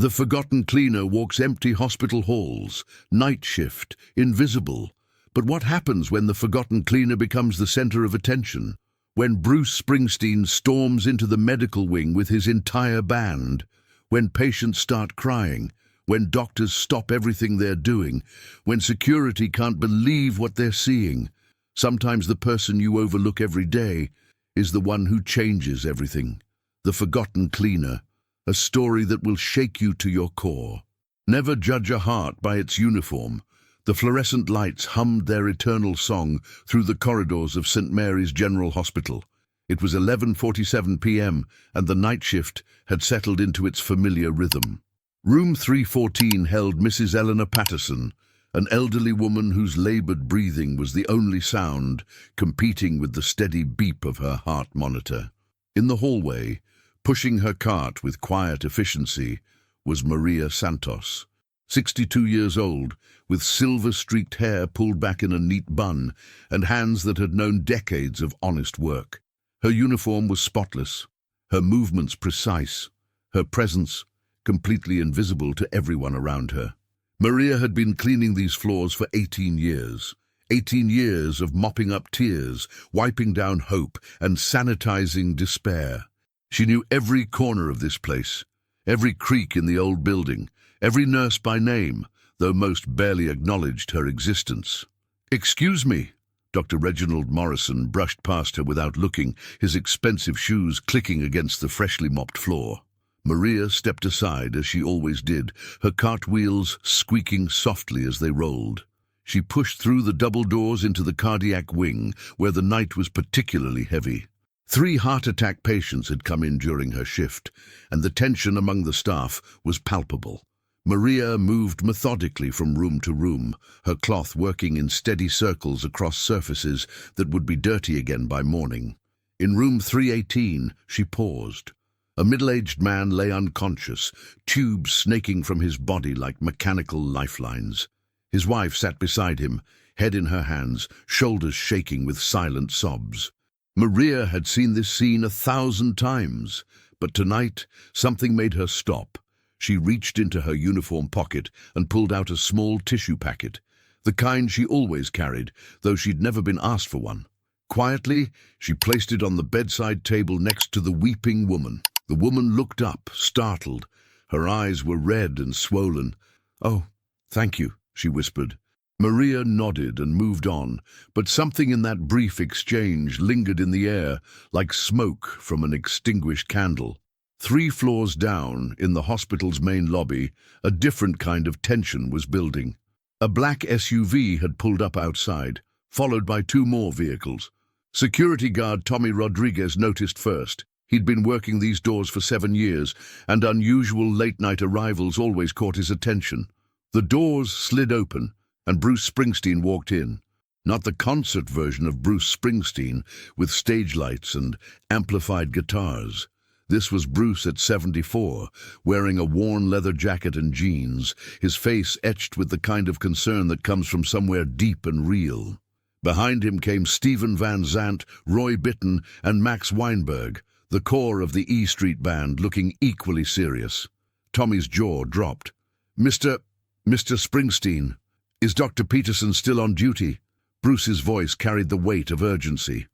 The forgotten cleaner walks empty hospital halls, night shift, invisible. But what happens when the forgotten cleaner becomes the center of attention? When Bruce Springsteen storms into the medical wing with his entire band? When patients start crying? When doctors stop everything they're doing? When security can't believe what they're seeing? Sometimes the person you overlook every day is the one who changes everything. The forgotten cleaner, a story that will shake you to your core. Never judge a heart by its uniform. The fluorescent lights hummed their eternal song through the corridors of St. Mary's General Hospital. It was 11:47 p.m. and the night shift had settled into its familiar rhythm. Room 314 held Mrs. Eleanor Patterson, an elderly woman whose labored breathing was the only sound competing with the steady beep of her heart monitor. In the hallway, pushing her cart with quiet efficiency, was Maria Santos, 62 years old, with silver-streaked hair pulled back in a neat bun and hands that had known decades of honest work. Her uniform was spotless, her movements precise, her presence completely invisible to everyone around her. Maria had been cleaning these floors for 18 years. 18 years of mopping up tears, wiping down hope, and sanitizing despair. She knew every corner of this place, every creak in the old building, every nurse by name, though most barely acknowledged her existence. "Excuse me." Dr. Reginald Morrison brushed past her without looking, his expensive shoes clicking against the freshly mopped floor. Maria stepped aside, as she always did, her cartwheels squeaking softly as they rolled. She pushed through the double doors into the cardiac wing, where the night was particularly heavy. 3 heart attack patients had come in during her shift, and the tension among the staff was palpable. Maria moved methodically from room to room, her cloth working in steady circles across surfaces that would be dirty again by morning. In room 318, she paused. A middle-aged man lay unconscious, tubes snaking from his body like mechanical lifelines. His wife sat beside him, head in her hands, shoulders shaking with silent sobs. Maria had seen this scene 1,000 times, but tonight something made her stop. She reached into her uniform pocket and pulled out a small tissue packet, the kind she always carried, though she'd never been asked for one. Quietly, she placed it on the bedside table next to the weeping woman. The woman looked up, startled. Her eyes were red and swollen. "Oh, thank you," she whispered. Maria nodded and moved on, but something in that brief exchange lingered in the air, like smoke from an extinguished candle. 3 floors down, in the hospital's main lobby, a different kind of tension was building. A black SUV had pulled up outside, followed by 2 more vehicles. Security guard Tommy Rodriguez noticed first. He'd been working these doors for 7 years, and unusual late-night arrivals always caught his attention. The doors slid open, and Bruce Springsteen walked in. Not the concert version of Bruce Springsteen, with stage lights and amplified guitars. This was Bruce at 74, wearing a worn leather jacket and jeans, his face etched with the kind of concern that comes from somewhere deep and real. Behind him came Steven Van Zandt, Roy Bittan, and Max Weinberg, the core of the E Street Band, looking equally serious. Tommy's jaw dropped. Mr. Springsteen, is Dr. Peterson still on duty?" Bruce's voice carried the weight of urgency.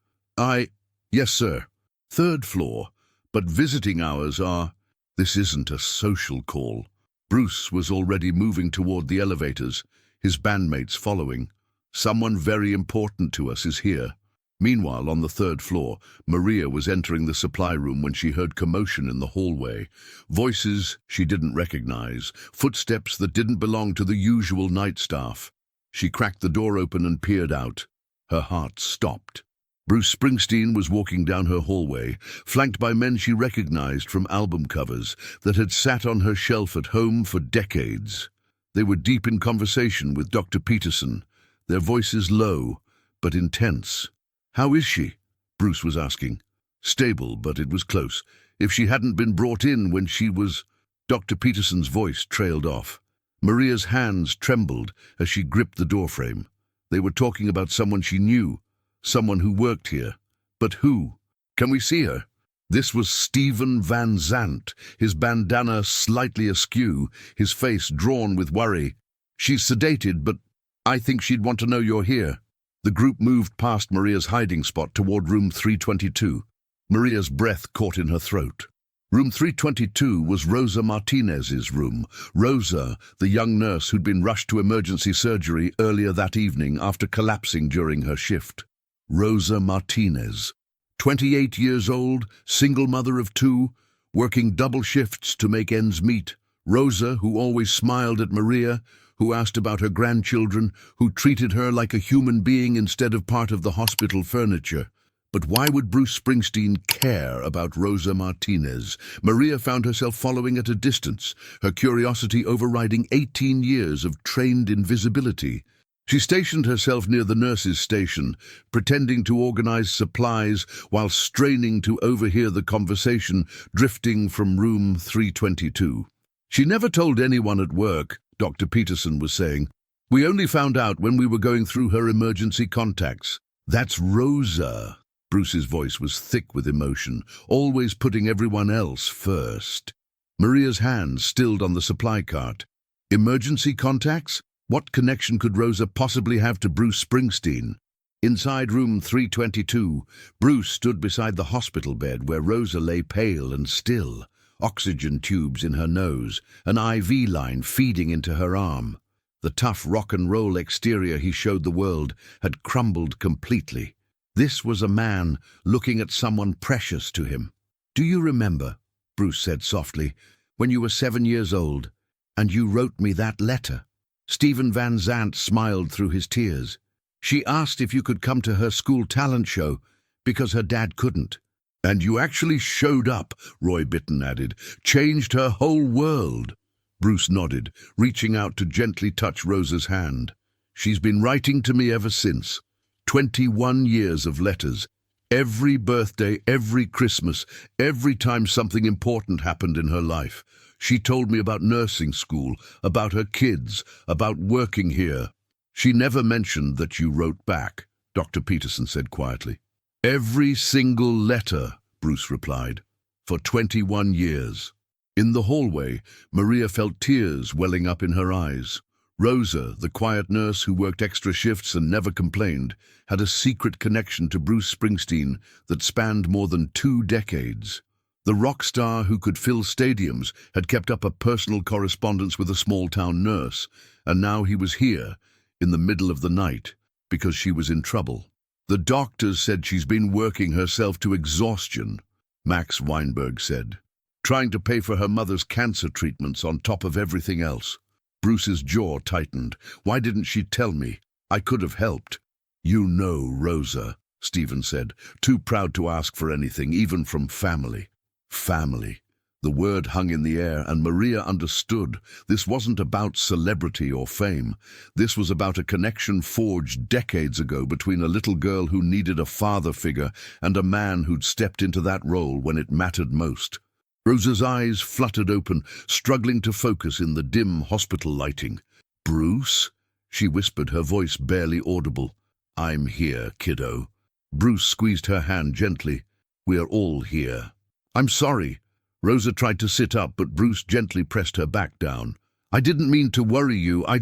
Yes, sir. 3rd floor, but visiting hours are..." "This isn't a social call." Bruce was already moving toward the elevators, his bandmates following. "Someone very important to us is here." Meanwhile, on the 3rd floor, Maria was entering the supply room when she heard commotion in the hallway. Voices she didn't recognize, footsteps that didn't belong to the usual night staff. She cracked the door open and peered out. Her heart stopped. Bruce Springsteen was walking down her hallway, flanked by men she recognized from album covers that had sat on her shelf at home for decades. They were deep in conversation with Dr. Peterson, their voices low but intense. "How is she?" Bruce was asking. "Stable, but it was close. If she hadn't been brought in when she was..." Dr. Peterson's voice trailed off. Maria's hands trembled as she gripped the doorframe. They were talking about someone she knew, someone who worked here. But who? "Can we see her?" This was Stephen Van Zandt, his bandana slightly askew, his face drawn with worry. "She's sedated, but I think she'd want to know you're here." The group moved past Maria's hiding spot toward room 322. Maria's breath caught in her throat. Room 322 was Rosa Martinez's room. Rosa, the young nurse who'd been rushed to emergency surgery earlier that evening after collapsing during her shift. Rosa Martinez, 28 years old, single mother of two, working double shifts to make ends meet. Rosa, who always smiled at Maria, who asked about her grandchildren, who treated her like a human being instead of part of the hospital furniture. But why would Bruce Springsteen care about Rosa Martinez? Maria found herself following at a distance, her curiosity overriding 18 years of trained invisibility. She stationed herself near the nurse's station, pretending to organize supplies while straining to overhear the conversation drifting from room 322. "She never told anyone at work," Dr. Peterson was saying. "We only found out when we were going through her emergency contacts." "That's Rosa." Bruce's voice was thick with emotion, always putting everyone else first. Maria's hand stilled on the supply cart. Emergency contacts? What connection could Rosa possibly have to Bruce Springsteen? Inside room 322, Bruce stood beside the hospital bed where Rosa lay pale and still, oxygen tubes in her nose, an IV line feeding into her arm. The tough rock and roll exterior he showed the world had crumbled completely. This was a man looking at someone precious to him. "Do you remember," Bruce said softly, "when you were 7 years old, and you wrote me that letter?" Stephen Van Zandt smiled through his tears. "She asked if you could come to her school talent show, because her dad couldn't." "And you actually showed up," Roy Bitton added. "Changed her whole world." Bruce nodded, reaching out to gently touch Rosa's hand. "She's been writing to me ever since. 21 years of letters. Every birthday, every Christmas, every time something important happened in her life. She told me about nursing school, about her kids, about working here." "She never mentioned that you wrote back," Dr. Peterson said quietly. "Every single letter," Bruce replied, "for 21 years. In the hallway, Maria felt tears welling up in her eyes. Rosa, the quiet nurse who worked extra shifts and never complained, had a secret connection to Bruce Springsteen that spanned more than 2 decades. The rock star who could fill stadiums had kept up a personal correspondence with a small-town nurse, and now he was here, in the middle of the night, because she was in trouble. "The doctors said she's been working herself to exhaustion," Max Weinberg said, "trying to pay for her mother's cancer treatments on top of everything else." Bruce's jaw tightened. "Why didn't she tell me? I could have helped." "You know Rosa," Stephen said, too proud to ask for anything, even from family. Family. The word hung in the air, and Maria understood. This wasn't about celebrity or fame. This was about a connection forged decades ago between a little girl who needed a father figure and a man who'd stepped into that role when it mattered most. Rosa's eyes fluttered open, struggling to focus in the dim hospital lighting. "Bruce?" she whispered, her voice barely audible. "I'm here, kiddo." Bruce squeezed her hand gently. "We're all here." "I'm sorry." Rosa tried to sit up, but Bruce gently pressed her back down. "I didn't mean to worry you. I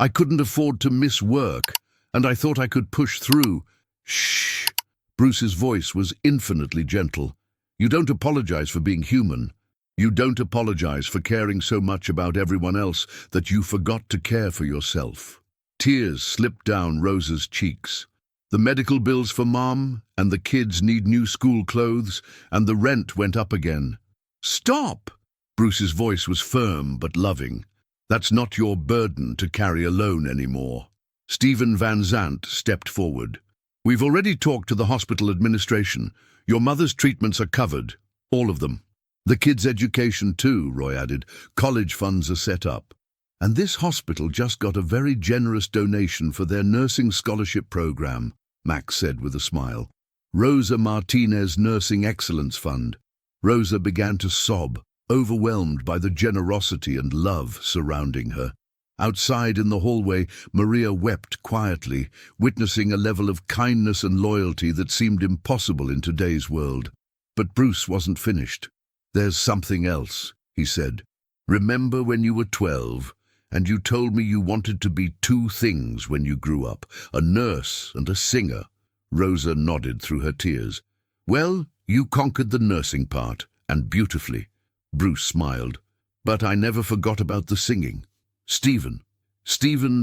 couldn't afford to miss work, and I thought I could push through." "Shh." Bruce's voice was infinitely gentle. "You don't apologize for being human. You don't apologize for caring so much about everyone else that you forgot to care for yourself." Tears slipped down Rosa's cheeks. "The medical bills for Mom, and the kids need new school clothes, and the rent went up again." "Stop!" Bruce's voice was firm but loving. "That's not your burden to carry alone anymore." Stephen Van Zandt stepped forward. "We've already talked to the hospital administration. Your mother's treatments are covered, all of them. The kids' education too," Roy added. "College funds are set up. And this hospital just got a very generous donation for their nursing scholarship program," Max said with a smile. "Rosa Martinez Nursing Excellence Fund." Rosa began to sob, overwhelmed by the generosity and love surrounding her. Outside in the hallway, Maria wept quietly, witnessing a level of kindness and loyalty that seemed impossible in today's world. But Bruce wasn't finished. "There's something else," he said. "Remember when you were 12, and you told me you wanted to be two things when you grew up, a nurse and a singer?" Rosa nodded through her tears. "Well, you conquered the nursing part, and beautifully." Bruce smiled. "But I never forgot about the singing." Stephen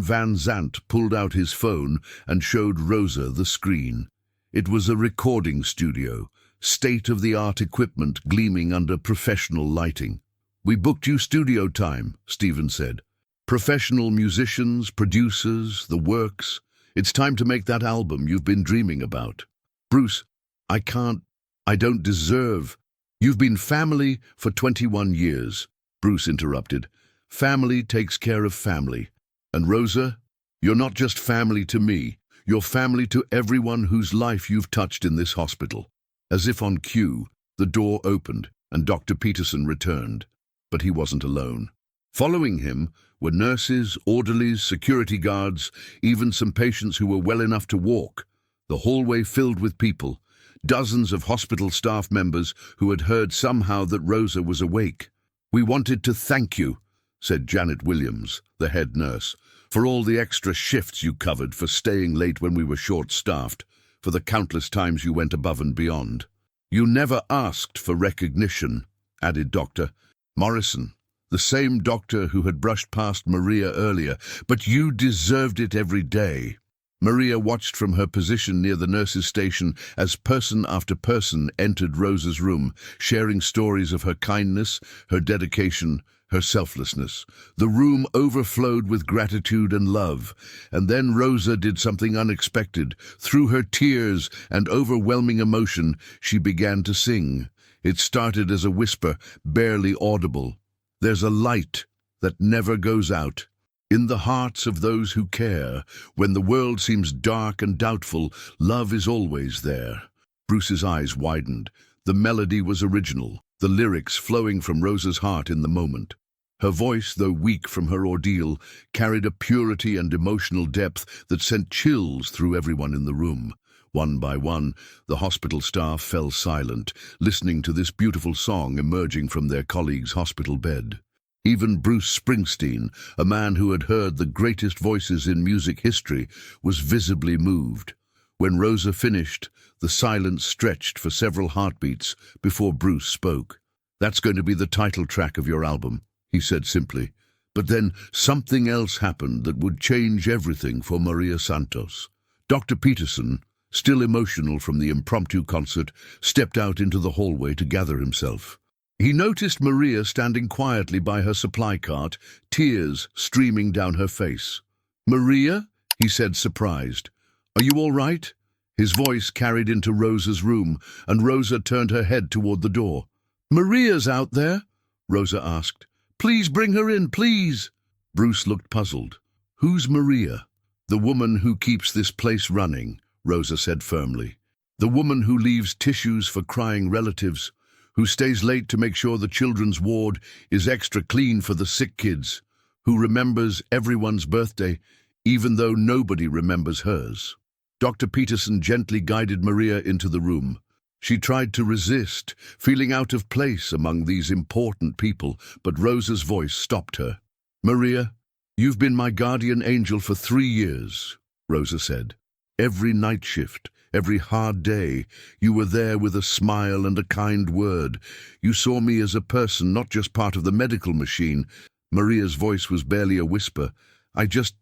Van Zandt pulled out his phone and showed Rosa the screen. It was a recording studio, state-of-the-art equipment gleaming under professional lighting. "We booked you studio time," Stephen said. "Professional musicians, producers, the works. It's time to make that album you've been dreaming about." "Bruce, I don't deserve." "You've been family for 21 years, Bruce interrupted. "Family takes care of family. And Rosa, you're not just family to me, you're family to everyone whose life you've touched in this hospital." As if on cue, the door opened and Dr. Peterson returned. But he wasn't alone. Following him were nurses, orderlies, security guards, even some patients who were well enough to walk. The hallway filled with people, dozens of hospital staff members who had heard somehow that Rosa was awake. "We wanted to thank you," said Janet Williams, the head nurse, "for all the extra shifts you covered, for staying late when we were short-staffed, for the countless times you went above and beyond." "You never asked for recognition," added Dr. Morrison, the same doctor who had brushed past Maria earlier, "but you deserved it every day." Maria watched from her position near the nurses' station as person after person entered Rosa's room, sharing stories of her kindness, her dedication, her selflessness. The room overflowed with gratitude and love. And then Rosa did something unexpected. Through her tears and overwhelming emotion, she began to sing. It started as a whisper, barely audible. "There's a light that never goes out. In the hearts of those who care, when the world seems dark and doubtful, love is always there." Bruce's eyes widened. The melody was original, the lyrics flowing from Rosa's heart in the moment. Her voice, though weak from her ordeal, carried a purity and emotional depth that sent chills through everyone in the room. One by one, the hospital staff fell silent, listening to this beautiful song emerging from their colleague's hospital bed. Even Bruce Springsteen, a man who had heard the greatest voices in music history, was visibly moved. When Rosa finished, the silence stretched for several heartbeats before Bruce spoke. "That's going to be the title track of your album," he said simply. But then something else happened that would change everything for Maria Santos. Dr. Peterson, still emotional from the impromptu concert, stepped out into the hallway to gather himself. He noticed Maria standing quietly by her supply cart, tears streaming down her face. "Maria?" he said, surprised. "Are you all right?" His voice carried into Rosa's room, and Rosa turned her head toward the door. "Maria's out there?" Rosa asked. "Please bring her in, please." Bruce looked puzzled. "Who's Maria?" "The woman who keeps this place running," Rosa said firmly. "The woman who leaves tissues for crying relatives, who stays late to make sure the children's ward is extra clean for the sick kids, who remembers everyone's birthday, even though nobody remembers hers." Dr. Peterson gently guided Maria into the room. She tried to resist, feeling out of place among these important people, but Rosa's voice stopped her. "Maria, you've been my guardian angel for 3 years," Rosa said. "Every night shift, every hard day, you were there with a smile and a kind word. You saw me as a person, not just part of the medical machine." Maria's voice was barely a whisper. I just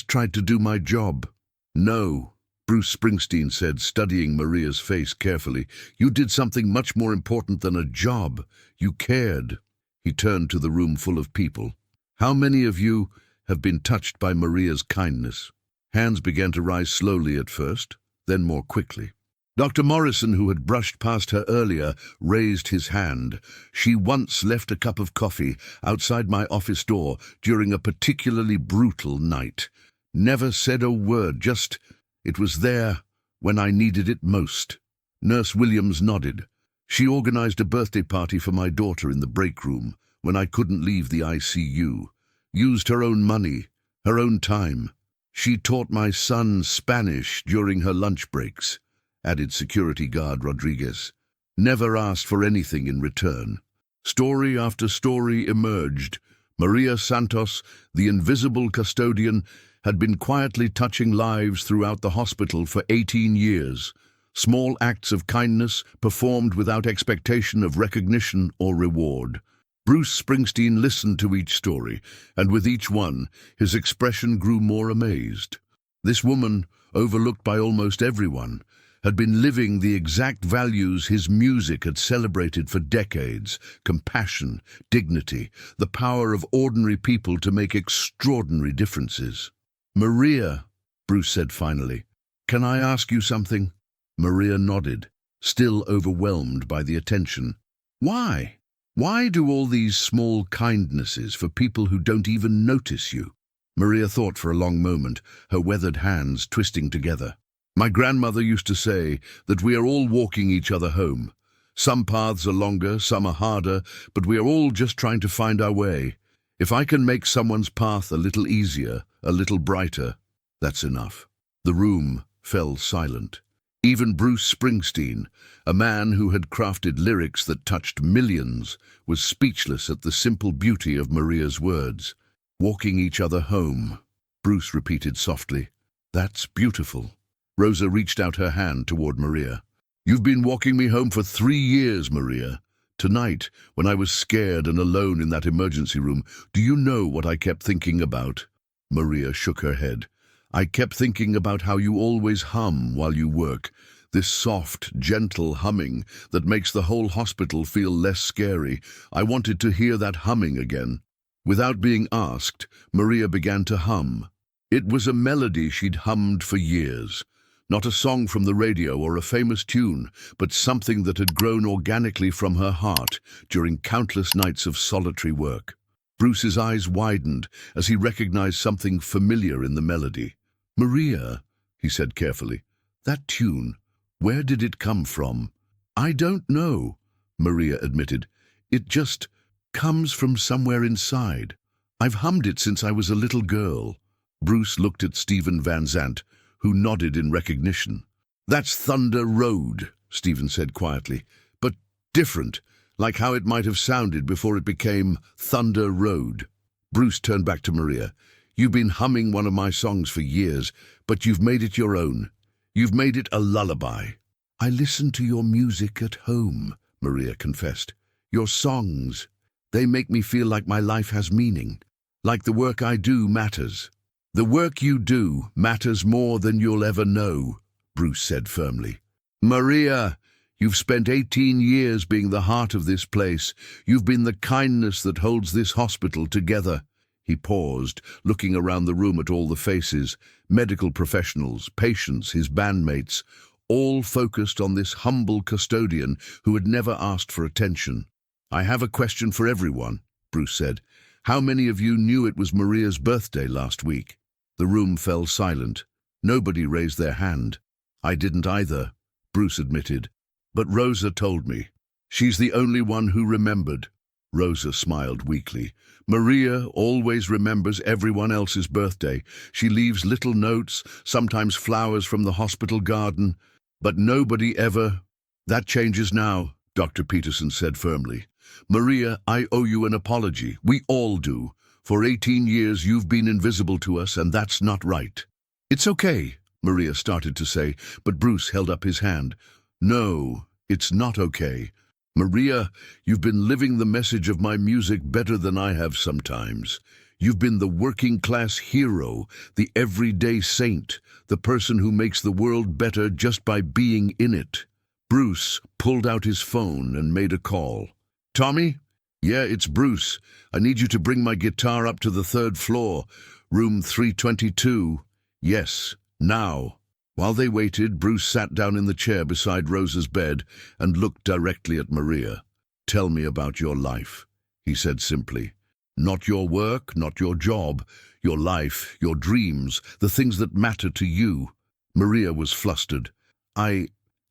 tried to do my job." "No," Bruce Springsteen said, studying Maria's face carefully. "You did something much more important than a job. You cared." He turned to the room full of people. "How many of you have been touched by Maria's kindness?" Hands began to rise slowly at first, then more quickly. Dr. Morrison, who had brushed past her earlier, raised his hand. "She once left a cup of coffee outside my office door during a particularly brutal night. Never said a word, just, it was there when I needed it most." Nurse Williams nodded. "She organized a birthday party for my daughter in the break room when I couldn't leave the ICU. Used her own money, her own time. She taught my son Spanish during her lunch breaks," added security guard Rodriguez. never asked for anything in return. Story after story emerged. Maria Santos, the invisible custodian, had been quietly touching lives throughout the hospital for 18 years. Small acts of kindness performed without expectation of recognition or reward. Bruce Springsteen listened to each story, and with each one, his expression grew more amazed. This woman, overlooked by almost everyone, had been living the exact values his music had celebrated for decades: compassion, dignity, the power of ordinary people to make extraordinary differences. "Maria," Bruce said finally, "can I ask you something?" Maria nodded, still overwhelmed by the attention. "Why? Why do all these small kindnesses for people who don't even notice you?" Maria thought for a long moment, her weathered hands twisting together. "My grandmother used to say that we are all walking each other home. Some paths are longer, some are harder, but we are all just trying to find our way. If I can make someone's path a little easier, a little brighter, that's enough." The room fell silent. Even Bruce Springsteen, a man who had crafted lyrics that touched millions, was speechless at the simple beauty of Maria's words. "Walking each other home," Bruce repeated softly. "That's beautiful." Rosa reached out her hand toward Maria. "You've been walking me home for 3 years, Maria. Tonight, when I was scared and alone in that emergency room, do you know what I kept thinking about?" Maria shook her head. "I kept thinking about how you always hum while you work, this soft, gentle humming that makes the whole hospital feel less scary. I wanted to hear that humming again." Without being asked, Maria began to hum. It was a melody she'd hummed for years. Not a song from the radio or a famous tune, but something that had grown organically from her heart during countless nights of solitary work. Bruce's eyes widened as he recognized something familiar in the melody. "Maria," he said carefully, "that tune, where did it come from?" "I don't know," Maria admitted. "It just comes from somewhere inside. I've hummed it since I was a little girl." Bruce looked at Stephen Van Zandt, who nodded in recognition. "That's Thunder Road," Stephen said quietly, "but different, like how it might have sounded before it became Thunder Road." Bruce turned back to Maria. "You've been humming one of my songs for years, but you've made it your own. You've made it a lullaby." "I listen to your music at home," Maria confessed. "Your songs, they make me feel like my life has meaning, like the work I do matters." "The work you do matters more than you'll ever know," Bruce said firmly. "Maria, you've spent 18 years being the heart of this place. You've been the kindness that holds this hospital together." He paused, looking around the room at all the faces, medical professionals, patients, his bandmates, all focused on this humble custodian who had never asked for attention. "I have a question for everyone," Bruce said. "How many of you knew it was Maria's birthday last week?" The room fell silent. Nobody raised their hand. "I didn't either," Bruce admitted. "But Rosa told me. She's the only one who remembered." Rosa smiled weakly. "Maria always remembers everyone else's birthday. She leaves little notes, sometimes flowers from the hospital garden, but nobody ever—" "That changes now," Dr. Peterson said firmly. "Maria, I owe you an apology. We all do. For 18 years you've been invisible to us, and that's not right." "It's okay," Maria started to say, but Bruce held up his hand. "No, it's not okay. Maria, you've been living the message of my music better than I have sometimes. You've been the working-class hero, the everyday saint, the person who makes the world better just by being in it." Bruce pulled out his phone and made a call. "Tommy? Yeah, it's Bruce. I need you to bring my guitar up to the 3rd floor, room 322. Yes, now." While they waited, Bruce sat down in the chair beside Rosa's bed and looked directly at Maria. "Tell me about your life," he said simply. "Not your work, not your job, your life, your dreams, the things that matter to you." Maria was flustered.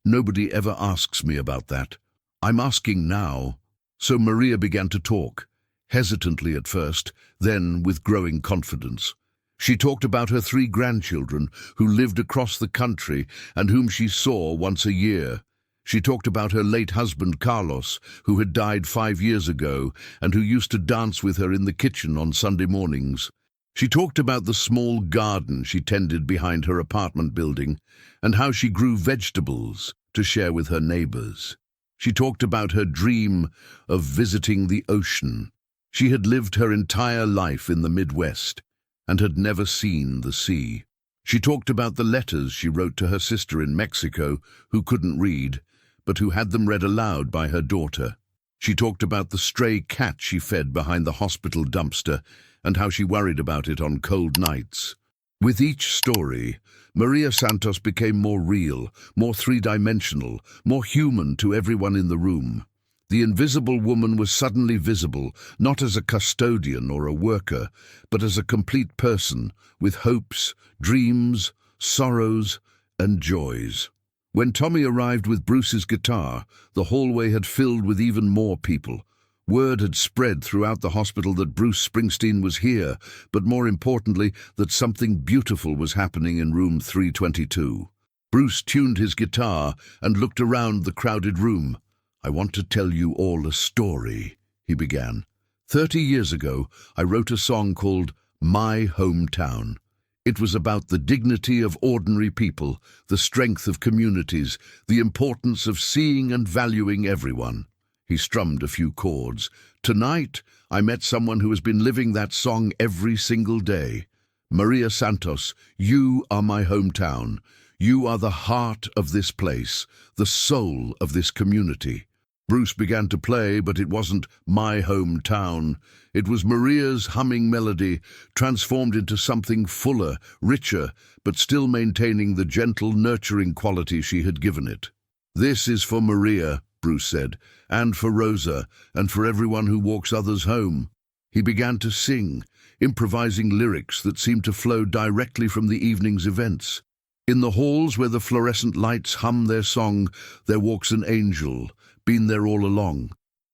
Nobody ever asks me about that. I'm asking now." So Maria began to talk, hesitantly at first, then with growing confidence. She talked about her 3 grandchildren who lived across the country and whom she saw once a year. She talked about her late husband, Carlos, who had died 5 years ago and who used to dance with her in the kitchen on Sunday mornings. She talked about the small garden she tended behind her apartment building and how she grew vegetables to share with her neighbors. She talked about her dream of visiting the ocean. She had lived her entire life in the Midwest and had never seen the sea. She talked about the letters she wrote to her sister in Mexico, who couldn't read, but who had them read aloud by her daughter. She talked about the stray cat she fed behind the hospital dumpster and how she worried about it on cold nights. With each story, Maria Santos became more real, more three-dimensional, more human to everyone in the room. The invisible woman was suddenly visible, not as a custodian or a worker, but as a complete person with hopes, dreams, sorrows, and joys. When Tommy arrived with Bruce's guitar, the hallway had filled with even more people. Word had spread throughout the hospital that Bruce Springsteen was here, but more importantly, that something beautiful was happening in room 322. Bruce tuned his guitar and looked around the crowded room. "I want to tell you all a story," he began. 30 years ago, I wrote a song called My Hometown. It was about the dignity of ordinary people, the strength of communities, the importance of seeing and valuing everyone. He strummed a few chords. Tonight, I met someone who has been living that song every single day. Maria Santos, you are my hometown. You are the heart of this place, the soul of this community. Bruce began to play, but it wasn't my hometown. It was Maria's humming melody, transformed into something fuller, richer, but still maintaining the gentle, nurturing quality she had given it. "This is for Maria," Bruce said, "and for Rosa, and for everyone who walks others home." He began to sing, improvising lyrics that seemed to flow directly from the evening's events. In the halls where the fluorescent lights hum their song, there walks an angel, been there all along.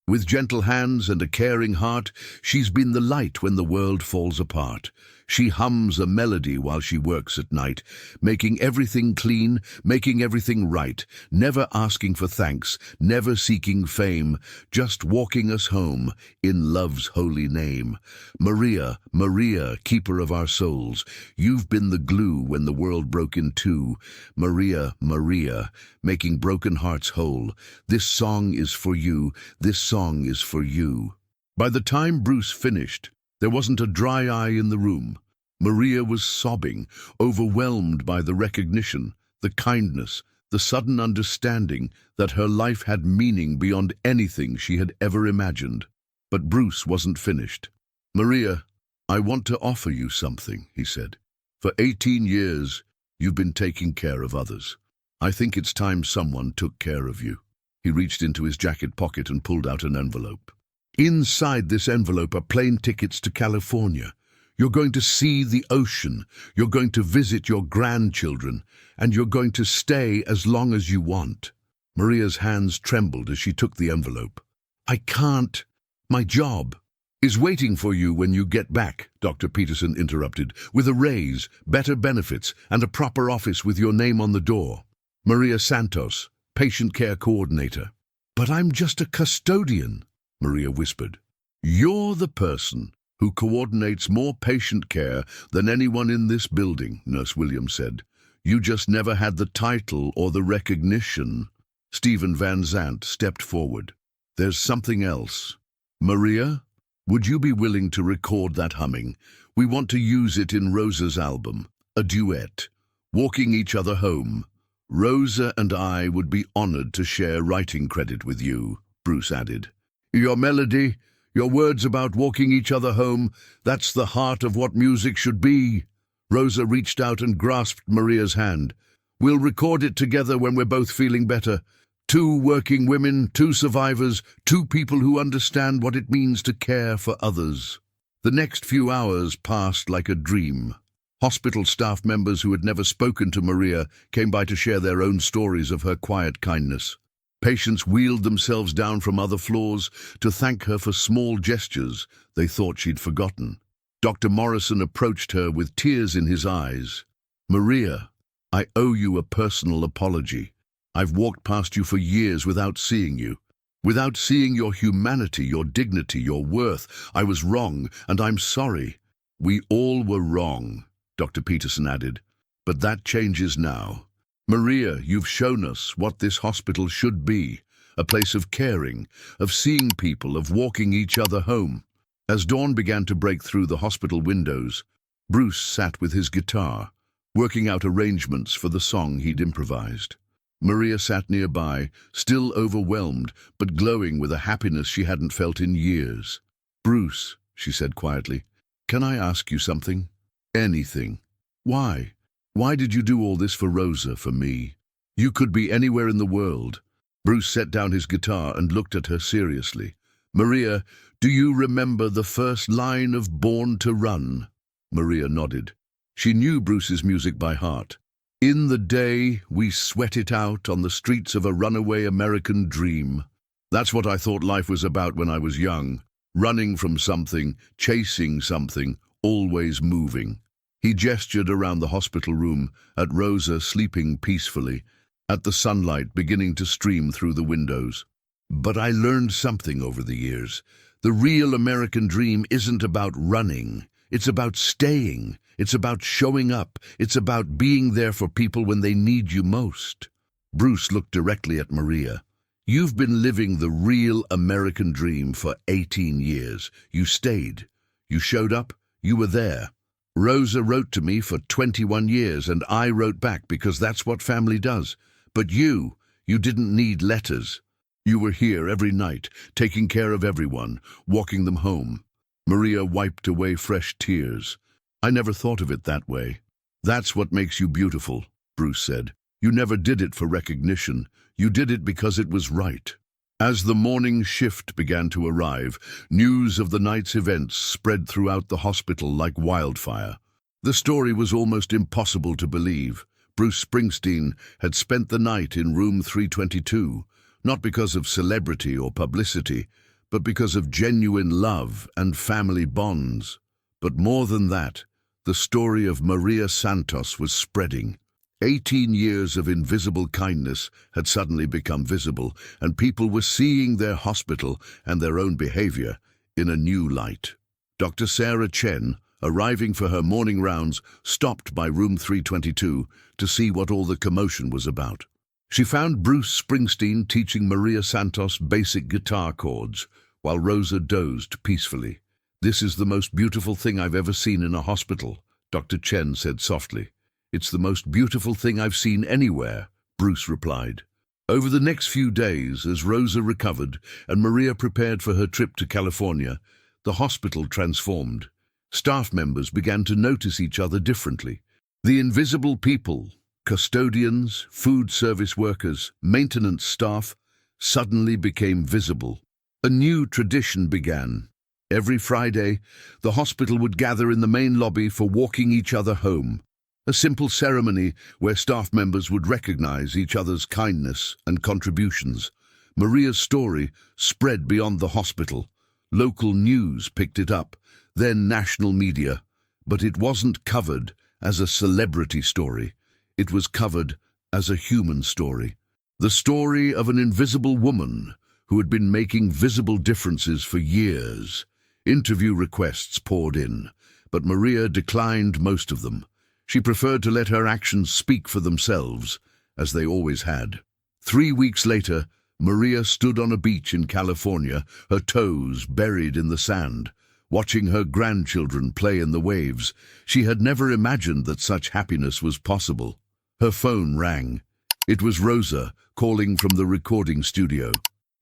With gentle hands and a caring heart, she's been the light when the world falls apart. She hums a melody while she works at night, making everything clean, making everything right, never asking for thanks, never seeking fame, just walking us home in love's holy name. Maria, Maria, keeper of our souls, you've been the glue when the world broke in two. Maria, Maria, making broken hearts whole. This song is for you, this song is for you. By the time Bruce finished, there wasn't a dry eye in the room. Maria was sobbing, overwhelmed by the recognition, the kindness, the sudden understanding that her life had meaning beyond anything she had ever imagined. But Bruce wasn't finished. "Maria, I want to offer you something," he said. "For 18 years, you've been taking care of others. I think it's time someone took care of you." He reached into his jacket pocket and pulled out an envelope. Inside this envelope are plane tickets to California. You're going to see the ocean, you're going to visit your grandchildren, and you're going to stay as long as you want. Maria's hands trembled as she took the envelope. "I can't. My job is waiting for you when you get back," Dr. Peterson interrupted, "with a raise, better benefits, and a proper office with your name on the door. Maria Santos, patient care coordinator." "But I'm just a custodian," Maria whispered. "You're the person who coordinates more patient care than anyone in this building," Nurse Williams said. "You just never had the title or the recognition." Stephen Van Zandt stepped forward. "There's something else. Maria, would you be willing to record that humming? We want to use it in Rosa's album, a duet, Walking Each Other Home. Rosa and I would be honored to share writing credit with you," Bruce added. "Your melody, your words about walking each other home, that's the heart of what music should be." Rosa reached out and grasped Maria's hand. "We'll record it together when we're both feeling better. 2 working women, 2 survivors, 2 people who understand what it means to care for others." The next few hours passed like a dream. Hospital staff members who had never spoken to Maria came by to share their own stories of her quiet kindness. Patients wheeled themselves down from other floors to thank her for small gestures they thought she'd forgotten. Dr. Morrison approached her with tears in his eyes. "Maria, I owe you a personal apology. I've walked past you for years without seeing you. Without seeing your humanity, your dignity, your worth. I was wrong, and I'm sorry." "We all were wrong," Dr. Peterson added. "But that changes now. Maria, you've shown us what this hospital should be. A place of caring, of seeing people, of walking each other home." As dawn began to break through the hospital windows, Bruce sat with his guitar, working out arrangements for the song he'd improvised. Maria sat nearby, still overwhelmed, but glowing with a happiness she hadn't felt in years. "Bruce," she said quietly, "can I ask you something? Anything. Why? Why did you do all this for Rosa, for me? You could be anywhere in the world." Bruce set down his guitar and looked at her seriously. "Maria, do you remember the first line of Born to Run?" Maria nodded. She knew Bruce's music by heart. "In the day, we sweat it out on the streets of a runaway American dream." That's what I thought life was about when I was young. Running from something, chasing something, always moving. He gestured around the hospital room, at Rosa sleeping peacefully, at the sunlight beginning to stream through the windows. "But I learned something over the years. The real American dream isn't about running. It's about staying. It's about showing up. It's about being there for people when they need you most." Bruce looked directly at Maria. "You've been living the real American dream for 18 years. You stayed. You showed up. You were there. Rosa wrote to me for 21 years, and I wrote back because that's what family does. But you didn't need letters. You were here every night, taking care of everyone, walking them home." Maria wiped away fresh tears. "I never thought of it that way." "That's what makes you beautiful," Bruce said. "You never did it for recognition. You did it because it was right." As the morning shift began to arrive, news of the night's events spread throughout the hospital like wildfire. The story was almost impossible to believe. Bruce Springsteen had spent the night in room 322, not because of celebrity or publicity, but because of genuine love and family bonds. But more than that, the story of Maria Santos was spreading. 18 years of invisible kindness had suddenly become visible, and people were seeing their hospital and their own behavior in a new light. Dr. Sarah Chen, arriving for her morning rounds, stopped by room 322 to see what all the commotion was about. She found Bruce Springsteen teaching Maria Santos basic guitar chords, while Rosa dozed peacefully. "This is the most beautiful thing I've ever seen in a hospital," Dr. Chen said softly. "It's the most beautiful thing I've seen anywhere," Bruce replied. Over the next few days, as Rosa recovered and Maria prepared for her trip to California, the hospital transformed. Staff members began to notice each other differently. The invisible people, custodians, food service workers, maintenance staff, suddenly became visible. A new tradition began. Every Friday, the hospital would gather in the main lobby for walking each other home, a simple ceremony where staff members would recognize each other's kindness and contributions. Maria's story spread beyond the hospital. Local news picked it up, then national media. But it wasn't covered as a celebrity story. It was covered as a human story. The story of an invisible woman who had been making visible differences for years. Interview requests poured in, but Maria declined most of them. She preferred to let her actions speak for themselves, as they always had. 3 weeks later, Maria stood on a beach in California, her toes buried in the sand, watching her grandchildren play in the waves. She had never imagined that such happiness was possible. Her phone rang. It was Rosa, calling from the recording studio.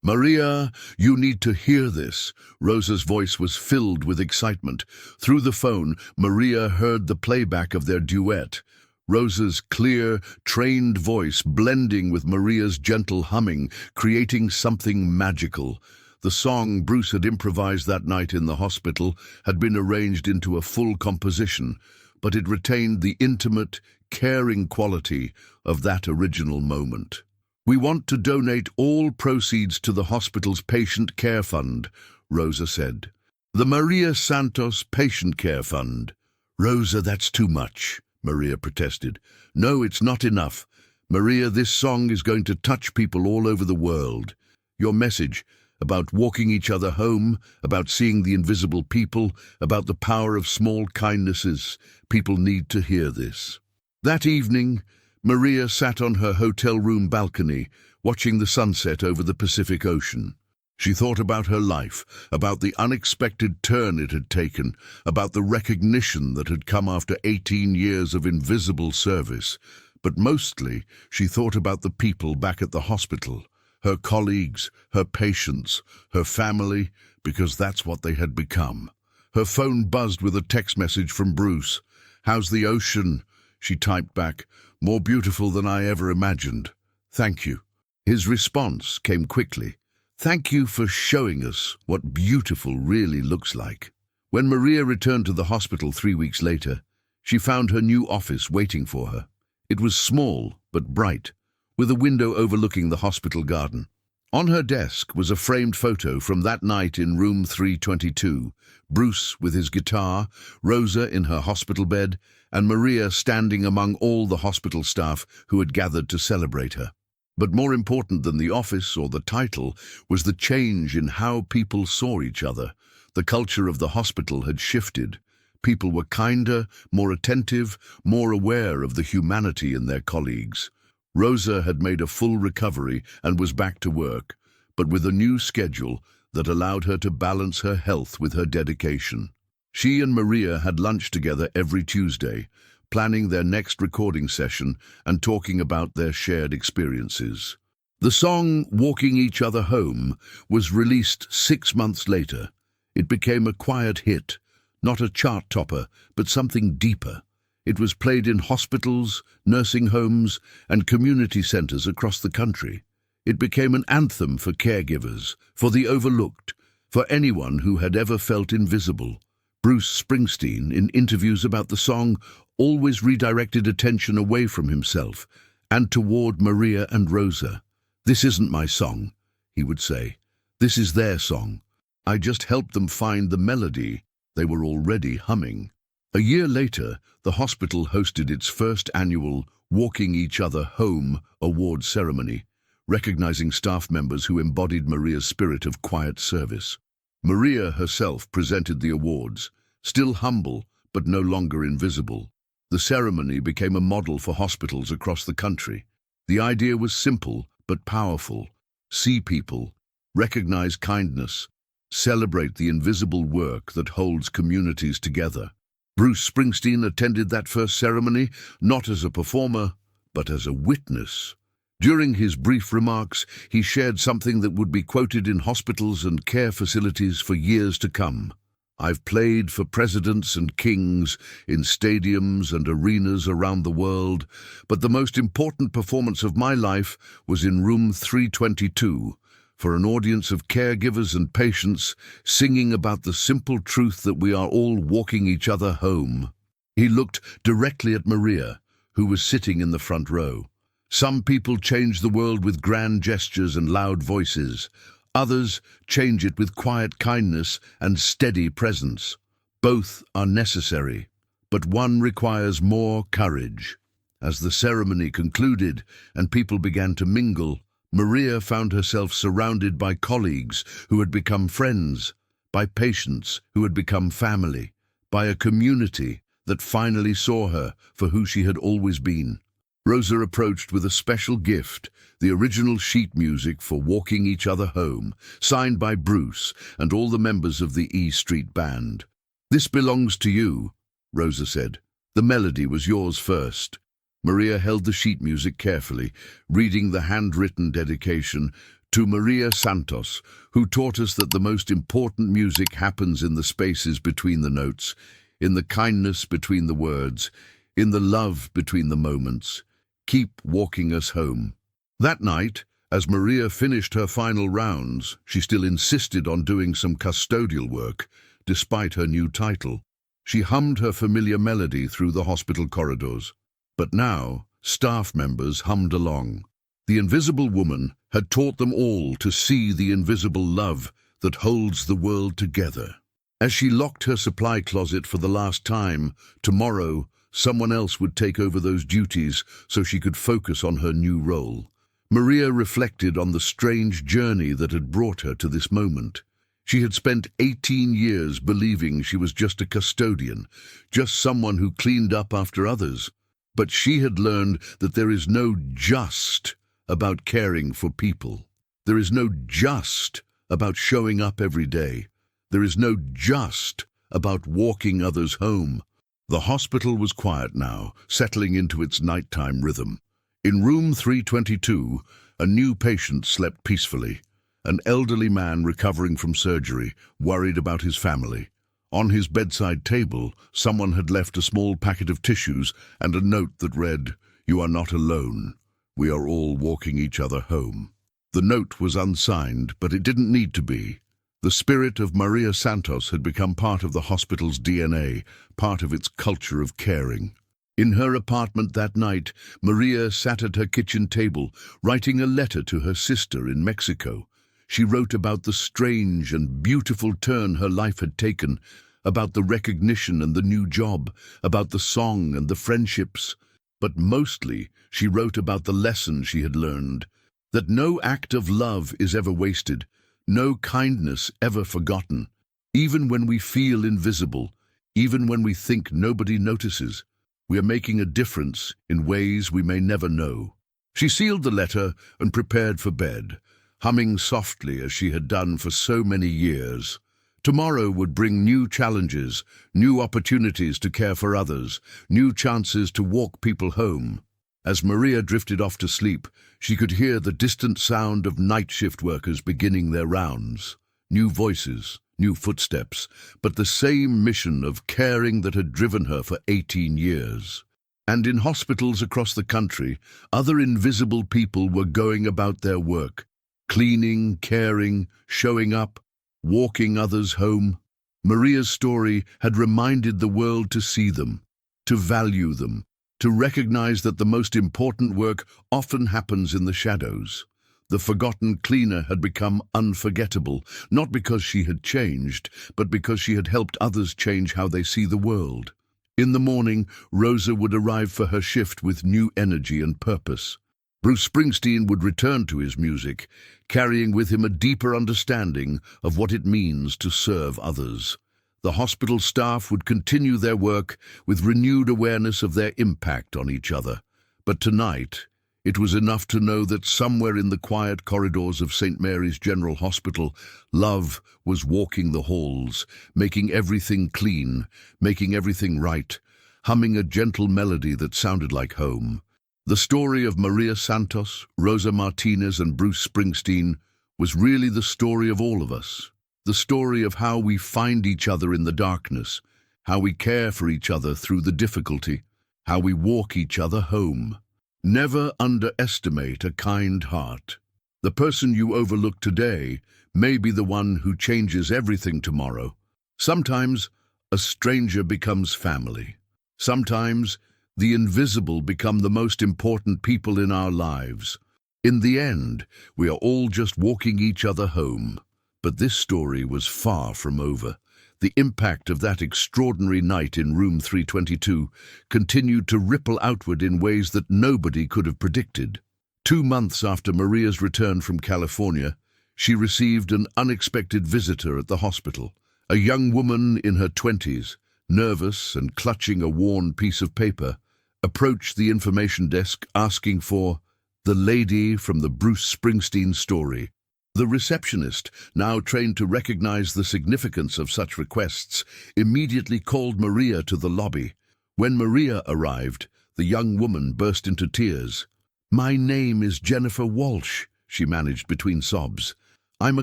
"Maria, you need to hear this." Rosa's voice was filled with excitement. Through the phone, Maria heard the playback of their duet. Rosa's clear, trained voice blending with Maria's gentle humming, creating something magical. The song Bruce had improvised that night in the hospital had been arranged into a full composition, but it retained the intimate, caring quality of that original moment. "We want to donate all proceeds to the hospital's patient care fund," Rosa said. "The Maria Santos Patient Care Fund." "Rosa, that's too much," Maria protested. "No, it's not enough. Maria, this song is going to touch people all over the world. Your message about walking each other home, about seeing the invisible people, about the power of small kindnesses. People need to hear this." That evening, Maria sat on her hotel room balcony, watching the sunset over the Pacific Ocean. She thought about her life, about the unexpected turn it had taken, about the recognition that had come after 18 years of invisible service. But mostly, she thought about the people back at the hospital, her colleagues, her patients, her family, because that's what they had become. Her phone buzzed with a text message from Bruce. "How's the ocean?" She typed back, "More beautiful than I ever imagined. Thank you." His response came quickly. "Thank you for showing us what beautiful really looks like." When Maria returned to the hospital 3 weeks later, she found her new office waiting for her. It was small but bright, with a window overlooking the hospital garden. On her desk was a framed photo from that night in room 322, Bruce with his guitar, Rosa in her hospital bed, and Maria standing among all the hospital staff who had gathered to celebrate her. But more important than the office or the title was the change in how people saw each other. The culture of the hospital had shifted. People were kinder, more attentive, more aware of the humanity in their colleagues. Rosa had made a full recovery and was back to work, but with a new schedule that allowed her to balance her health with her dedication. She and Maria had lunch together every Tuesday, planning their next recording session and talking about their shared experiences. The song "Walking Each Other Home" was released 6 months later. It became a quiet hit, not a chart topper, but something deeper. It was played in hospitals, nursing homes, and community centers across the country. It became an anthem for caregivers, for the overlooked, for anyone who had ever felt invisible. Bruce Springsteen, in interviews about the song, always redirected attention away from himself and toward Maria and Rosa. "This isn't my song," he would say. "This is their song. I just helped them find the melody they were already humming." A year later, the hospital hosted its first annual Walking Each Other Home award ceremony, recognizing staff members who embodied Maria's spirit of quiet service. Maria herself presented the awards, still humble but no longer invisible. The ceremony became a model for hospitals across the country. The idea was simple but powerful. See people, recognize kindness, celebrate the invisible work that holds communities together. Bruce Springsteen attended that first ceremony, not as a performer, but as a witness. During his brief remarks, he shared something that would be quoted in hospitals and care facilities for years to come. "I've played for presidents and kings in stadiums and arenas around the world, but the most important performance of my life was in room 322, for an audience of caregivers and patients, singing about the simple truth that we are all walking each other home." He looked directly at Maria, who was sitting in the front row. Some people change the world with grand gestures and loud voices. Others change it with quiet kindness and steady presence. Both are necessary, but one requires more courage. As the ceremony concluded and people began to mingle, Maria found herself surrounded by colleagues who had become friends, by patients who had become family, by a community that finally saw her for who she had always been. Rosa approached with a special gift, the original sheet music for Walking Each Other Home, signed by Bruce and all the members of the E Street Band. "This belongs to you," Rosa said. "The melody was yours first." Maria held the sheet music carefully, reading the handwritten dedication to Maria Santos, who taught us that the most important music happens in the spaces between the notes, in the kindness between the words, in the love between the moments. Keep walking us home. That night, as Maria finished her final rounds, she still insisted on doing some custodial work, despite her new title. She hummed her familiar melody through the hospital corridors. But now, staff members hummed along. The invisible woman had taught them all to see the invisible love that holds the world together. As she locked her supply closet for the last time, tomorrow, Someone else would take over those duties so she could focus on her new role. Maria reflected on the strange journey that had brought her to this moment. She had spent 18 years believing she was just a custodian, just someone who cleaned up after others. But she had learned that there is no just about caring for people. There is no just about showing up every day. There is no just about walking others home. The hospital was quiet now, settling into its nighttime rhythm. In room 322, a new patient slept peacefully. An elderly man recovering from surgery, worried about his family. On his bedside table, someone had left a small packet of tissues and a note that read, "You are not alone. We are all walking each other home." The note was unsigned, but it didn't need to be. The spirit of Maria Santos had become part of the hospital's DNA, part of its culture of caring. In her apartment that night, Maria sat at her kitchen table, writing a letter to her sister in Mexico. She wrote about the strange and beautiful turn her life had taken, about the recognition and the new job, about the song and the friendships. But mostly, she wrote about the lesson she had learned, that no act of love is ever wasted, no kindness ever forgotten. Even when we feel invisible, even when we think nobody notices, we are making a difference in ways we may never know. She sealed the letter and prepared for bed, humming softly as she had done for so many years. Tomorrow would bring new challenges, new opportunities to care for others, new chances to walk people home. As Maria drifted off to sleep, she could hear the distant sound of night shift workers beginning their rounds. New voices, new footsteps, but the same mission of caring that had driven her for 18 years. And in hospitals across the country, other invisible people were going about their work, cleaning, caring, showing up, walking others home. Maria's story had reminded the world to see them, to value them, to recognize that the most important work often happens in the shadows. The forgotten cleaner had become unforgettable, not because she had changed, but because she had helped others change how they see the world. In the morning, Rosa would arrive for her shift with new energy and purpose. Bruce Springsteen would return to his music, carrying with him a deeper understanding of what it means to serve others. The hospital staff would continue their work with renewed awareness of their impact on each other. But tonight, it was enough to know that somewhere in the quiet corridors of St. Mary's General Hospital, love was walking the halls, making everything clean, making everything right, humming a gentle melody that sounded like home. The story of Maria Santos, Rosa Martinez, and Bruce Springsteen was really the story of all of us. The story of how we find each other in the darkness, how we care for each other through the difficulty, how we walk each other home. Never underestimate a kind heart. The person you overlook today may be the one who changes everything tomorrow. Sometimes a stranger becomes family. Sometimes the invisible become the most important people in our lives. In the end, we are all just walking each other home. But this story was far from over. The impact of that extraordinary night in room 322 continued to ripple outward in ways that nobody could have predicted. 2 months after Maria's return from California, she received an unexpected visitor at the hospital. A young woman in her 20s, nervous and clutching a worn piece of paper, approached the information desk asking for the lady from the Bruce Springsteen story. The receptionist, now trained to recognize the significance of such requests, immediately called Maria to the lobby. When Maria arrived, the young woman burst into tears. "My name is Jennifer Walsh," she managed between sobs. "I'm a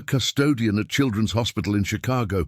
custodian at Children's Hospital in Chicago.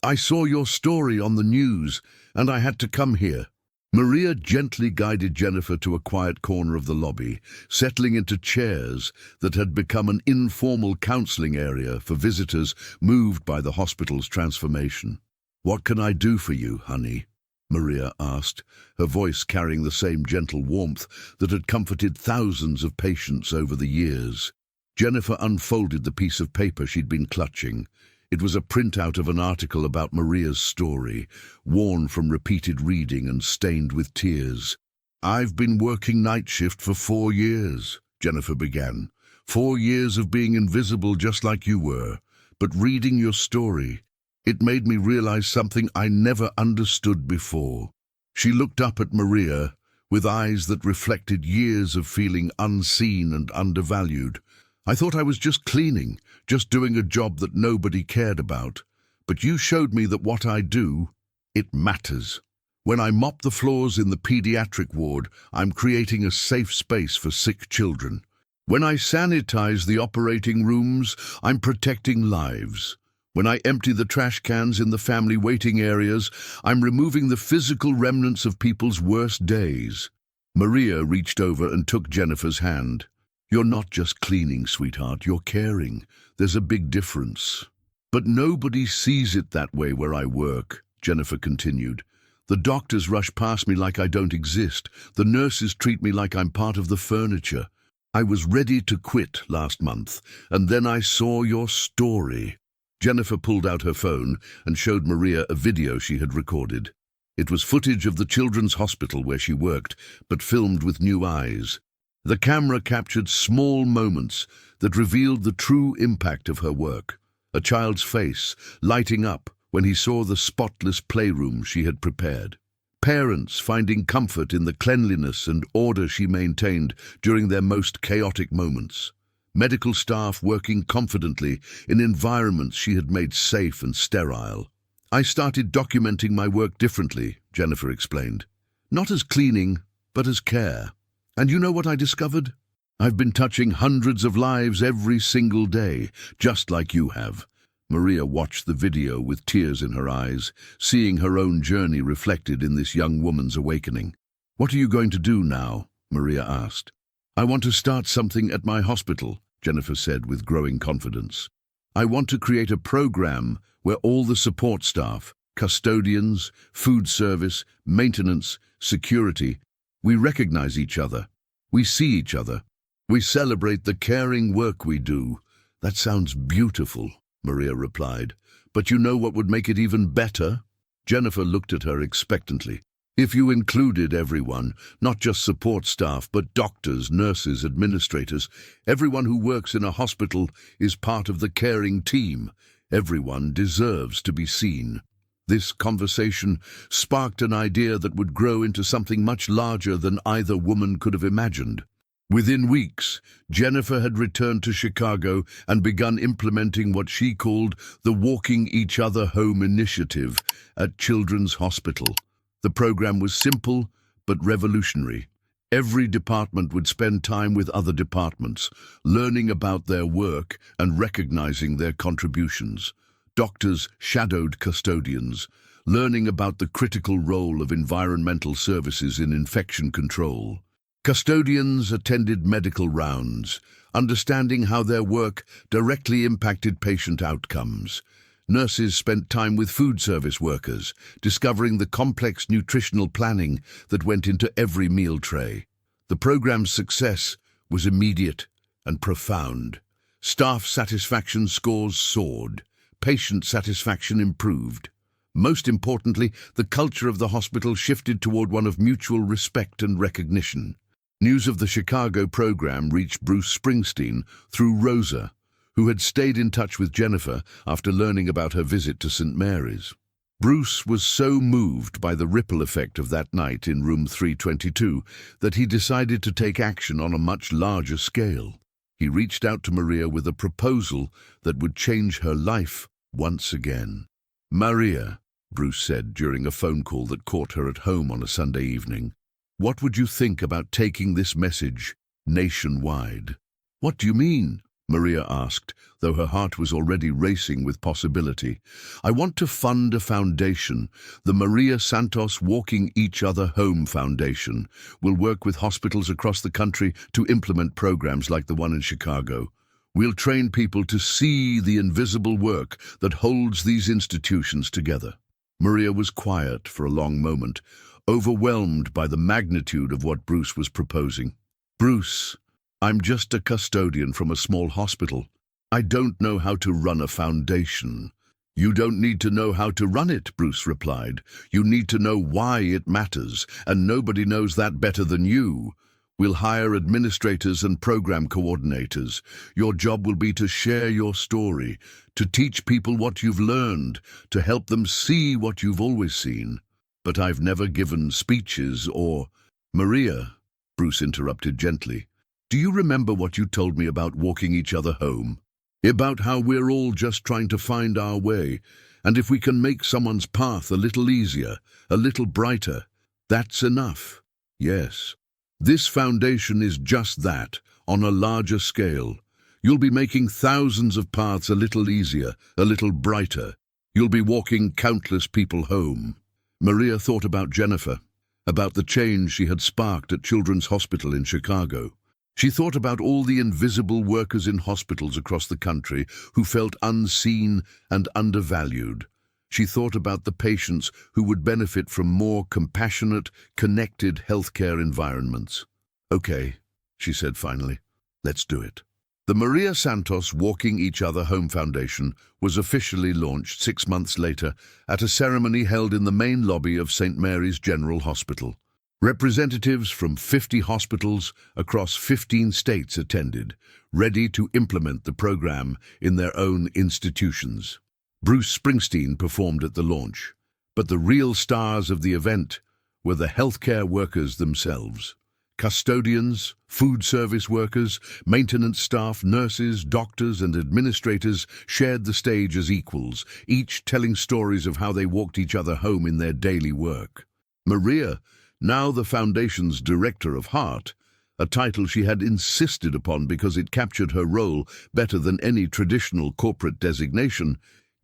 I saw your story on the news, and I had to come here." Maria gently guided Jennifer to a quiet corner of the lobby, settling into chairs that had become an informal counseling area for visitors moved by the hospital's transformation. "What can I do for you, honey?" Maria asked, her voice carrying the same gentle warmth that had comforted thousands of patients over the years. Jennifer unfolded the piece of paper she'd been clutching. It was a printout of an article about Maria's story, worn from repeated reading and stained with tears. "I've been working night shift for 4 years," Jennifer began. 4 years of being invisible just like you were. But reading your story, it made me realize something I never understood before." She looked up at Maria with eyes that reflected years of feeling unseen and undervalued. "I thought I was just cleaning, just doing a job that nobody cared about. But you showed me that what I do, it matters. When I mop the floors in the pediatric ward, I'm creating a safe space for sick children. When I sanitize the operating rooms, I'm protecting lives. When I empty the trash cans in the family waiting areas, I'm removing the physical remnants of people's worst days." Maria reached over and took Jennifer's hand. "You're not just cleaning, sweetheart, you're caring. There's a big difference." "But nobody sees it that way where I work," Jennifer continued. "The doctors rush past me like I don't exist. The nurses treat me like I'm part of the furniture. I was ready to quit last month, and then I saw your story." Jennifer pulled out her phone and showed Maria a video she had recorded. It was footage of the children's hospital where she worked, but filmed with new eyes. The camera captured small moments that revealed the true impact of her work. A child's face lighting up when he saw the spotless playroom she had prepared. Parents finding comfort in the cleanliness and order she maintained during their most chaotic moments. Medical staff working confidently in environments she had made safe and sterile. "I started documenting my work differently," Jennifer explained. "Not as cleaning, but as care. And you know what I discovered? I've been touching hundreds of lives every single day, just like you have." Maria watched the video with tears in her eyes, seeing her own journey reflected in this young woman's awakening. "What are you going to do now?" Maria asked. "I want to start something at my hospital," Jennifer said with growing confidence. "I want to create a program where all the support staff, custodians, food service, maintenance, security, we recognize each other. We see each other. We celebrate the caring work we do." "That sounds beautiful," Maria replied. "But you know what would make it even better?" Jennifer looked at her expectantly. "If you included everyone, not just support staff, but doctors, nurses, administrators, everyone who works in a hospital is part of the caring team. Everyone deserves to be seen." This conversation sparked an idea that would grow into something much larger than either woman could have imagined. Within weeks, Jennifer had returned to Chicago and begun implementing what she called the Walking Each Other Home initiative at Children's Hospital. The program was simple but revolutionary. Every department would spend time with other departments, learning about their work and recognizing their contributions. Doctors shadowed custodians, learning about the critical role of environmental services in infection control. Custodians attended medical rounds, understanding how their work directly impacted patient outcomes. Nurses spent time with food service workers, discovering the complex nutritional planning that went into every meal tray. The program's success was immediate and profound. Staff satisfaction scores soared. Patient satisfaction improved. Most importantly, the culture of the hospital shifted toward one of mutual respect and recognition. News of the Chicago program reached Bruce Springsteen through Rosa, who had stayed in touch with Jennifer after learning about her visit to St. Mary's. Bruce was so moved by the ripple effect of that night in room 322 that he decided to take action on a much larger scale. He reached out to Maria with a proposal that would change her life once again. "Maria," Bruce said during a phone call that caught her at home on a Sunday evening, "what would you think about taking this message nationwide?" "What do you mean?" Maria asked, though her heart was already racing with possibility. "I want to fund a foundation. The Maria Santos Walking Each Other Home Foundation will work with hospitals across the country to implement programs like the one in Chicago. We'll train people to see the invisible work that holds these institutions together." Maria was quiet for a long moment, overwhelmed by the magnitude of what Bruce was proposing. "Bruce, I'm just a custodian from a small hospital. I don't know how to run a foundation. "You don't need to know how to run it," Bruce replied. "You need to know why it matters, and nobody knows that better than you. We'll hire administrators and program coordinators. Your job will be to share your story, to teach people what you've learned, to help them see what you've always seen. But I've never given speeches or—" "Maria," Bruce interrupted gently, "do you remember what you told me about walking each other home? About how we're all just trying to find our way, and if we can make someone's path a little easier, a little brighter, that's enough." "Yes. This foundation is just that, on a larger scale. You'll be making thousands of paths a little easier, a little brighter. You'll be walking countless people home." Maria thought about Jennifer, about the change she had sparked at Children's Hospital in Chicago. She thought about all the invisible workers in hospitals across the country who felt unseen and undervalued. She thought about the patients who would benefit from more compassionate, connected healthcare environments. "Okay," she said finally, "let's do it." The Maria Santos Walking Each Other Home Foundation was officially launched 6 months later at a ceremony held in the main lobby of St. Mary's General Hospital. Representatives from 50 hospitals across 15 states attended, ready to implement the program in their own institutions. Bruce Springsteen performed at the launch, but the real stars of the event were the healthcare workers themselves. Custodians, food service workers, maintenance staff, nurses, doctors, and administrators shared the stage as equals, each telling stories of how they walked each other home in their daily work. Maria, now the Foundation's Director of Heart, a title she had insisted upon because it captured her role better than any traditional corporate designation,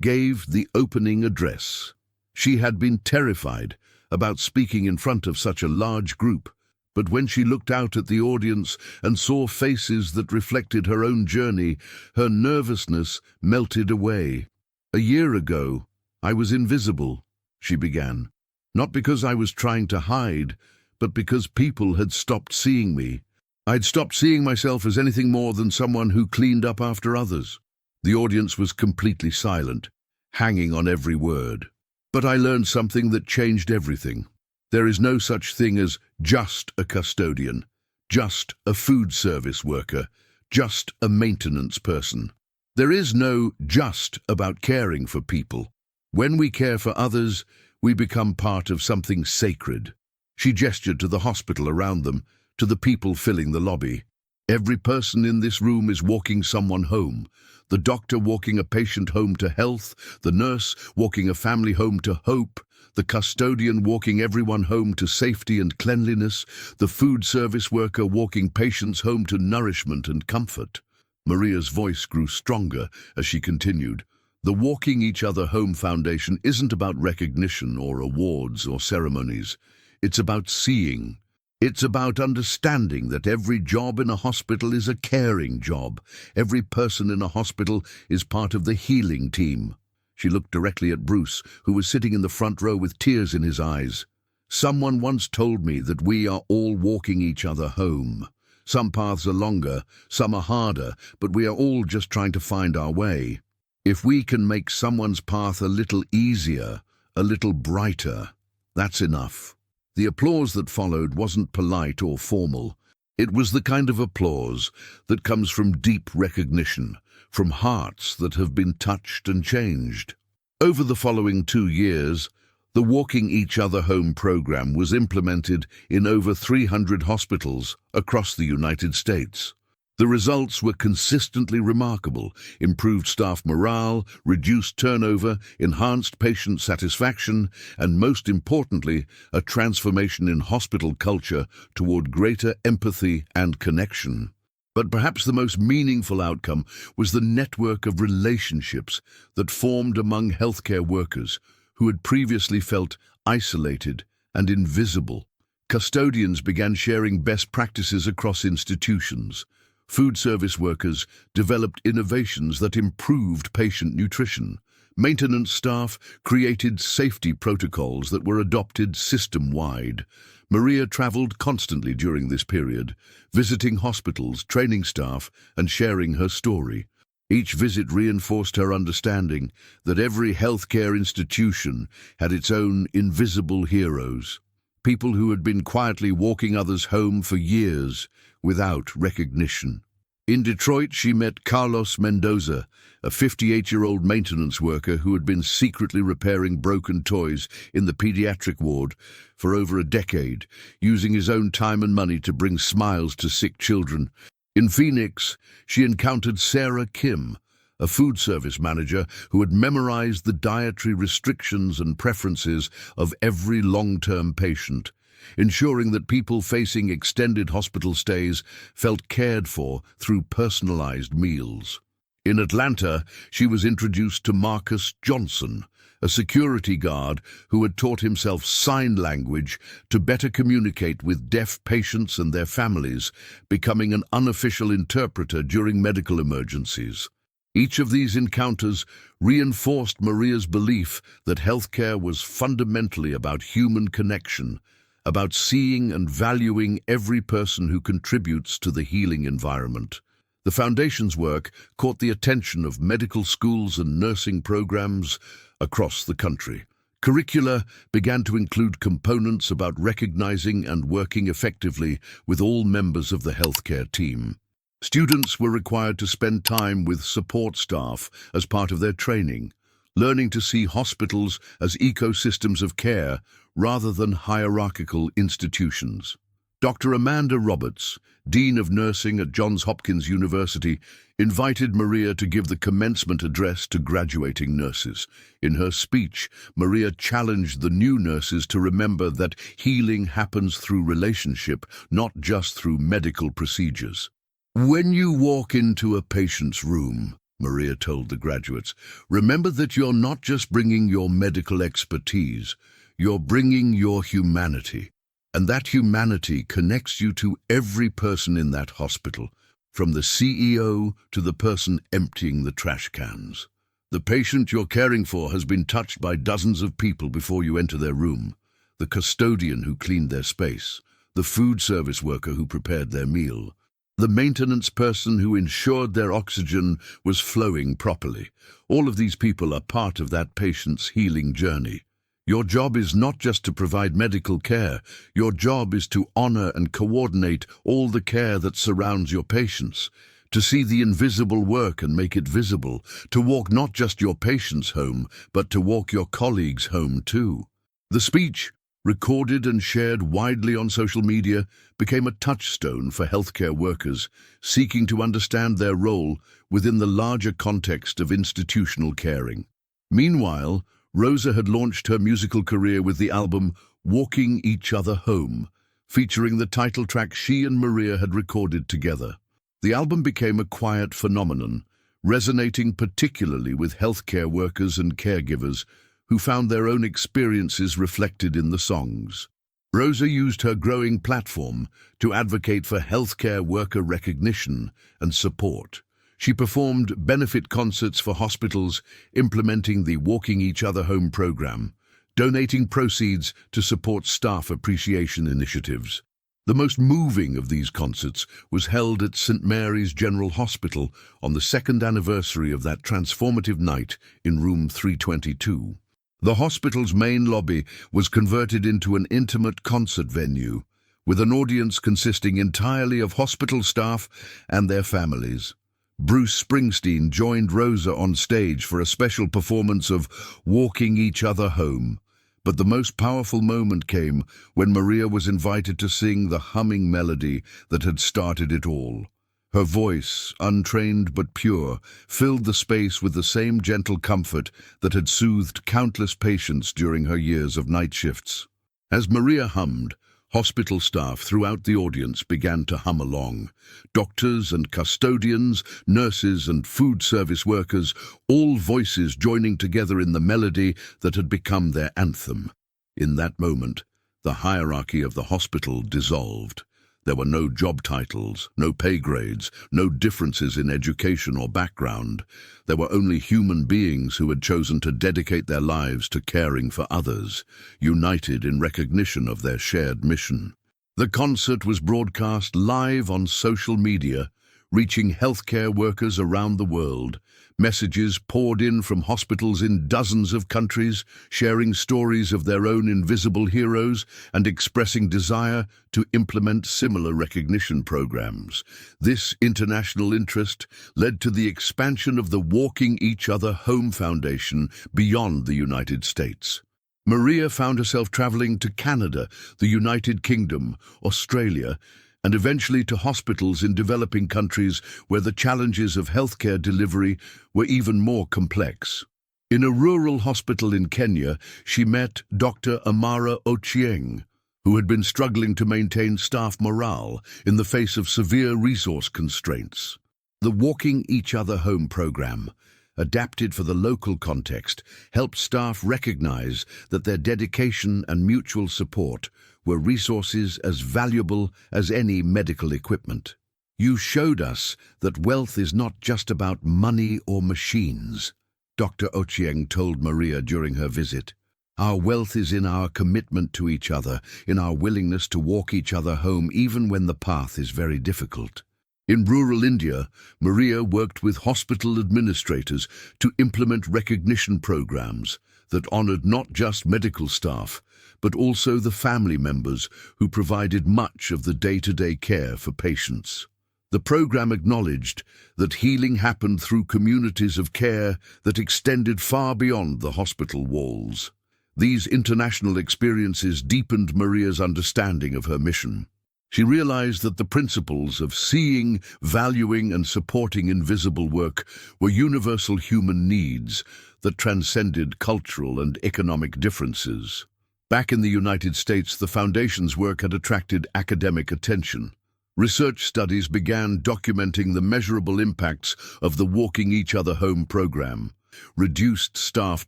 gave the opening address. She had been terrified about speaking in front of such a large group, but when she looked out at the audience and saw faces that reflected her own journey, her nervousness melted away. "A year ago, I was invisible," she began. "Not because I was trying to hide, but because people had stopped seeing me. I'd stopped seeing myself as anything more than someone who cleaned up after others." The audience was completely silent, hanging on every word. "But I learned something that changed everything. There is no such thing as just a custodian, just a food service worker, just a maintenance person. There is no just about caring for people. When we care for others, we become part of something sacred." She gestured to the hospital around them, to the people filling the lobby. "Every person in this room is walking someone home. The doctor walking a patient home to health, the nurse walking a family home to hope, the custodian walking everyone home to safety and cleanliness, the food service worker walking patients home to nourishment and comfort." Maria's voice grew stronger as she continued. "The Walking Each Other Home Foundation isn't about recognition or awards or ceremonies. It's about seeing. It's about understanding that every job in a hospital is a caring job. Every person in a hospital is part of the healing team." She looked directly at Bruce, who was sitting in the front row with tears in his eyes. "Someone once told me that we are all walking each other home. Some paths are longer, some are harder, but we are all just trying to find our way. If we can make someone's path a little easier, a little brighter, that's enough." The applause that followed wasn't polite or formal. It was the kind of applause that comes from deep recognition, from hearts that have been touched and changed. Over the following 2 years, the Walking Each Other Home program was implemented in over 300 hospitals across the United States. The results were consistently remarkable: improved staff morale, reduced turnover, enhanced patient satisfaction, and most importantly, a transformation in hospital culture toward greater empathy and connection. But perhaps the most meaningful outcome was the network of relationships that formed among healthcare workers who had previously felt isolated and invisible. Custodians began sharing best practices across institutions. Food service workers developed innovations that improved patient nutrition. Maintenance staff created safety protocols that were adopted system-wide. Maria traveled constantly during this period, visiting hospitals, training staff, and sharing her story. Each visit reinforced her understanding that every healthcare institution had its own invisible heroes, people who had been quietly walking others home for years without recognition. In Detroit, she met Carlos Mendoza, a 58-year-old maintenance worker who had been secretly repairing broken toys in the pediatric ward for over a decade, using his own time and money to bring smiles to sick children. In Phoenix, she encountered Sarah Kim, a food service manager who had memorized the dietary restrictions and preferences of every long-term patient, ensuring that people facing extended hospital stays felt cared for through personalized meals. In Atlanta, she was introduced to Marcus Johnson, a security guard who had taught himself sign language to better communicate with deaf patients and their families, becoming an unofficial interpreter during medical emergencies. Each of these encounters reinforced Maria's belief that healthcare was fundamentally about human connection, about seeing and valuing every person who contributes to the healing environment. The Foundation's work caught the attention of medical schools and nursing programs across the country. Curricula began to include components about recognizing and working effectively with all members of the healthcare team. Students were required to spend time with support staff as part of their training, learning to see hospitals as ecosystems of care rather than hierarchical institutions. Dr. Amanda Roberts, Dean of Nursing at Johns Hopkins University, invited Maria to give the commencement address to graduating nurses. In her speech, Maria challenged the new nurses to remember that healing happens through relationship, not just through medical procedures. When you walk into a patient's room, Maria told the graduates, remember that you're not just bringing your medical expertise, you're bringing your humanity. And that humanity connects you to every person in that hospital, from the CEO to the person emptying the trash cans. The patient you're caring for has been touched by dozens of people before you enter their room. The custodian who cleaned their space, the food service worker who prepared their meal, the maintenance person who ensured their oxygen was flowing properly. All of these people are part of that patient's healing journey. Your job is not just to provide medical care. Your job is to honor and coordinate all the care that surrounds your patients, to see the invisible work and make it visible, to walk not just your patients home, but to walk your colleagues home too. The speech, recorded and shared widely on social media, became a touchstone for healthcare workers seeking to understand their role within the larger context of institutional caring. Meanwhile, Rosa had launched her musical career with the album Walking Each Other Home, featuring the title track she and Maria had recorded together. The album became a quiet phenomenon, resonating particularly with healthcare workers and caregivers who found their own experiences reflected in the songs. Rosa used her growing platform to advocate for healthcare worker recognition and support. She performed benefit concerts for hospitals, implementing the Walking Each Other Home program, donating proceeds to support staff appreciation initiatives. The most moving of these concerts was held at St. Mary's General Hospital on the second anniversary of that transformative night in room 322. The hospital's main lobby was converted into an intimate concert venue, with an audience consisting entirely of hospital staff and their families. Bruce Springsteen joined Rosa on stage for a special performance of Walking Each Other Home. But the most powerful moment came when Maria was invited to sing the humming melody that had started it all. Her voice, untrained but pure, filled the space with the same gentle comfort that had soothed countless patients during her years of night shifts. As Maria hummed, hospital staff throughout the audience began to hum along. Doctors and custodians, nurses and food service workers, all voices joining together in the melody that had become their anthem. In that moment, the hierarchy of the hospital dissolved. There were no job titles, no pay grades, no differences in education or background. There were only human beings who had chosen to dedicate their lives to caring for others, united in recognition of their shared mission. The concert was broadcast live on social media, reaching healthcare workers around the world. Messages poured in from hospitals in dozens of countries, sharing stories of their own invisible heroes and expressing desire to implement similar recognition programs. This international interest led to the expansion of the Walking Each Other Home Foundation beyond the United States. Maria found herself traveling to Canada, the United Kingdom, Australia, and eventually to hospitals in developing countries where the challenges of healthcare delivery were even more complex. In a rural hospital in Kenya, she met Dr. Amara Ochieng, who had been struggling to maintain staff morale in the face of severe resource constraints. The Walking Each Other Home program, adapted for the local context, helped staff recognize that their dedication and mutual support were resources as valuable as any medical equipment. "You showed us that wealth is not just about money or machines," Dr. Ochieng told Maria during her visit. "Our wealth is in our commitment to each other, in our willingness to walk each other home even when the path is very difficult." In rural India, Maria worked with hospital administrators to implement recognition programs that honored not just medical staff, but also the family members who provided much of the day-to-day care for patients. The program acknowledged that healing happened through communities of care that extended far beyond the hospital walls. These international experiences deepened Maria's understanding of her mission. She realized that the principles of seeing, valuing, and supporting invisible work were universal human needs that transcended cultural and economic differences. Back in the United States, the Foundation's work had attracted academic attention. Research studies began documenting the measurable impacts of the Walking Each Other Home program. Reduced staff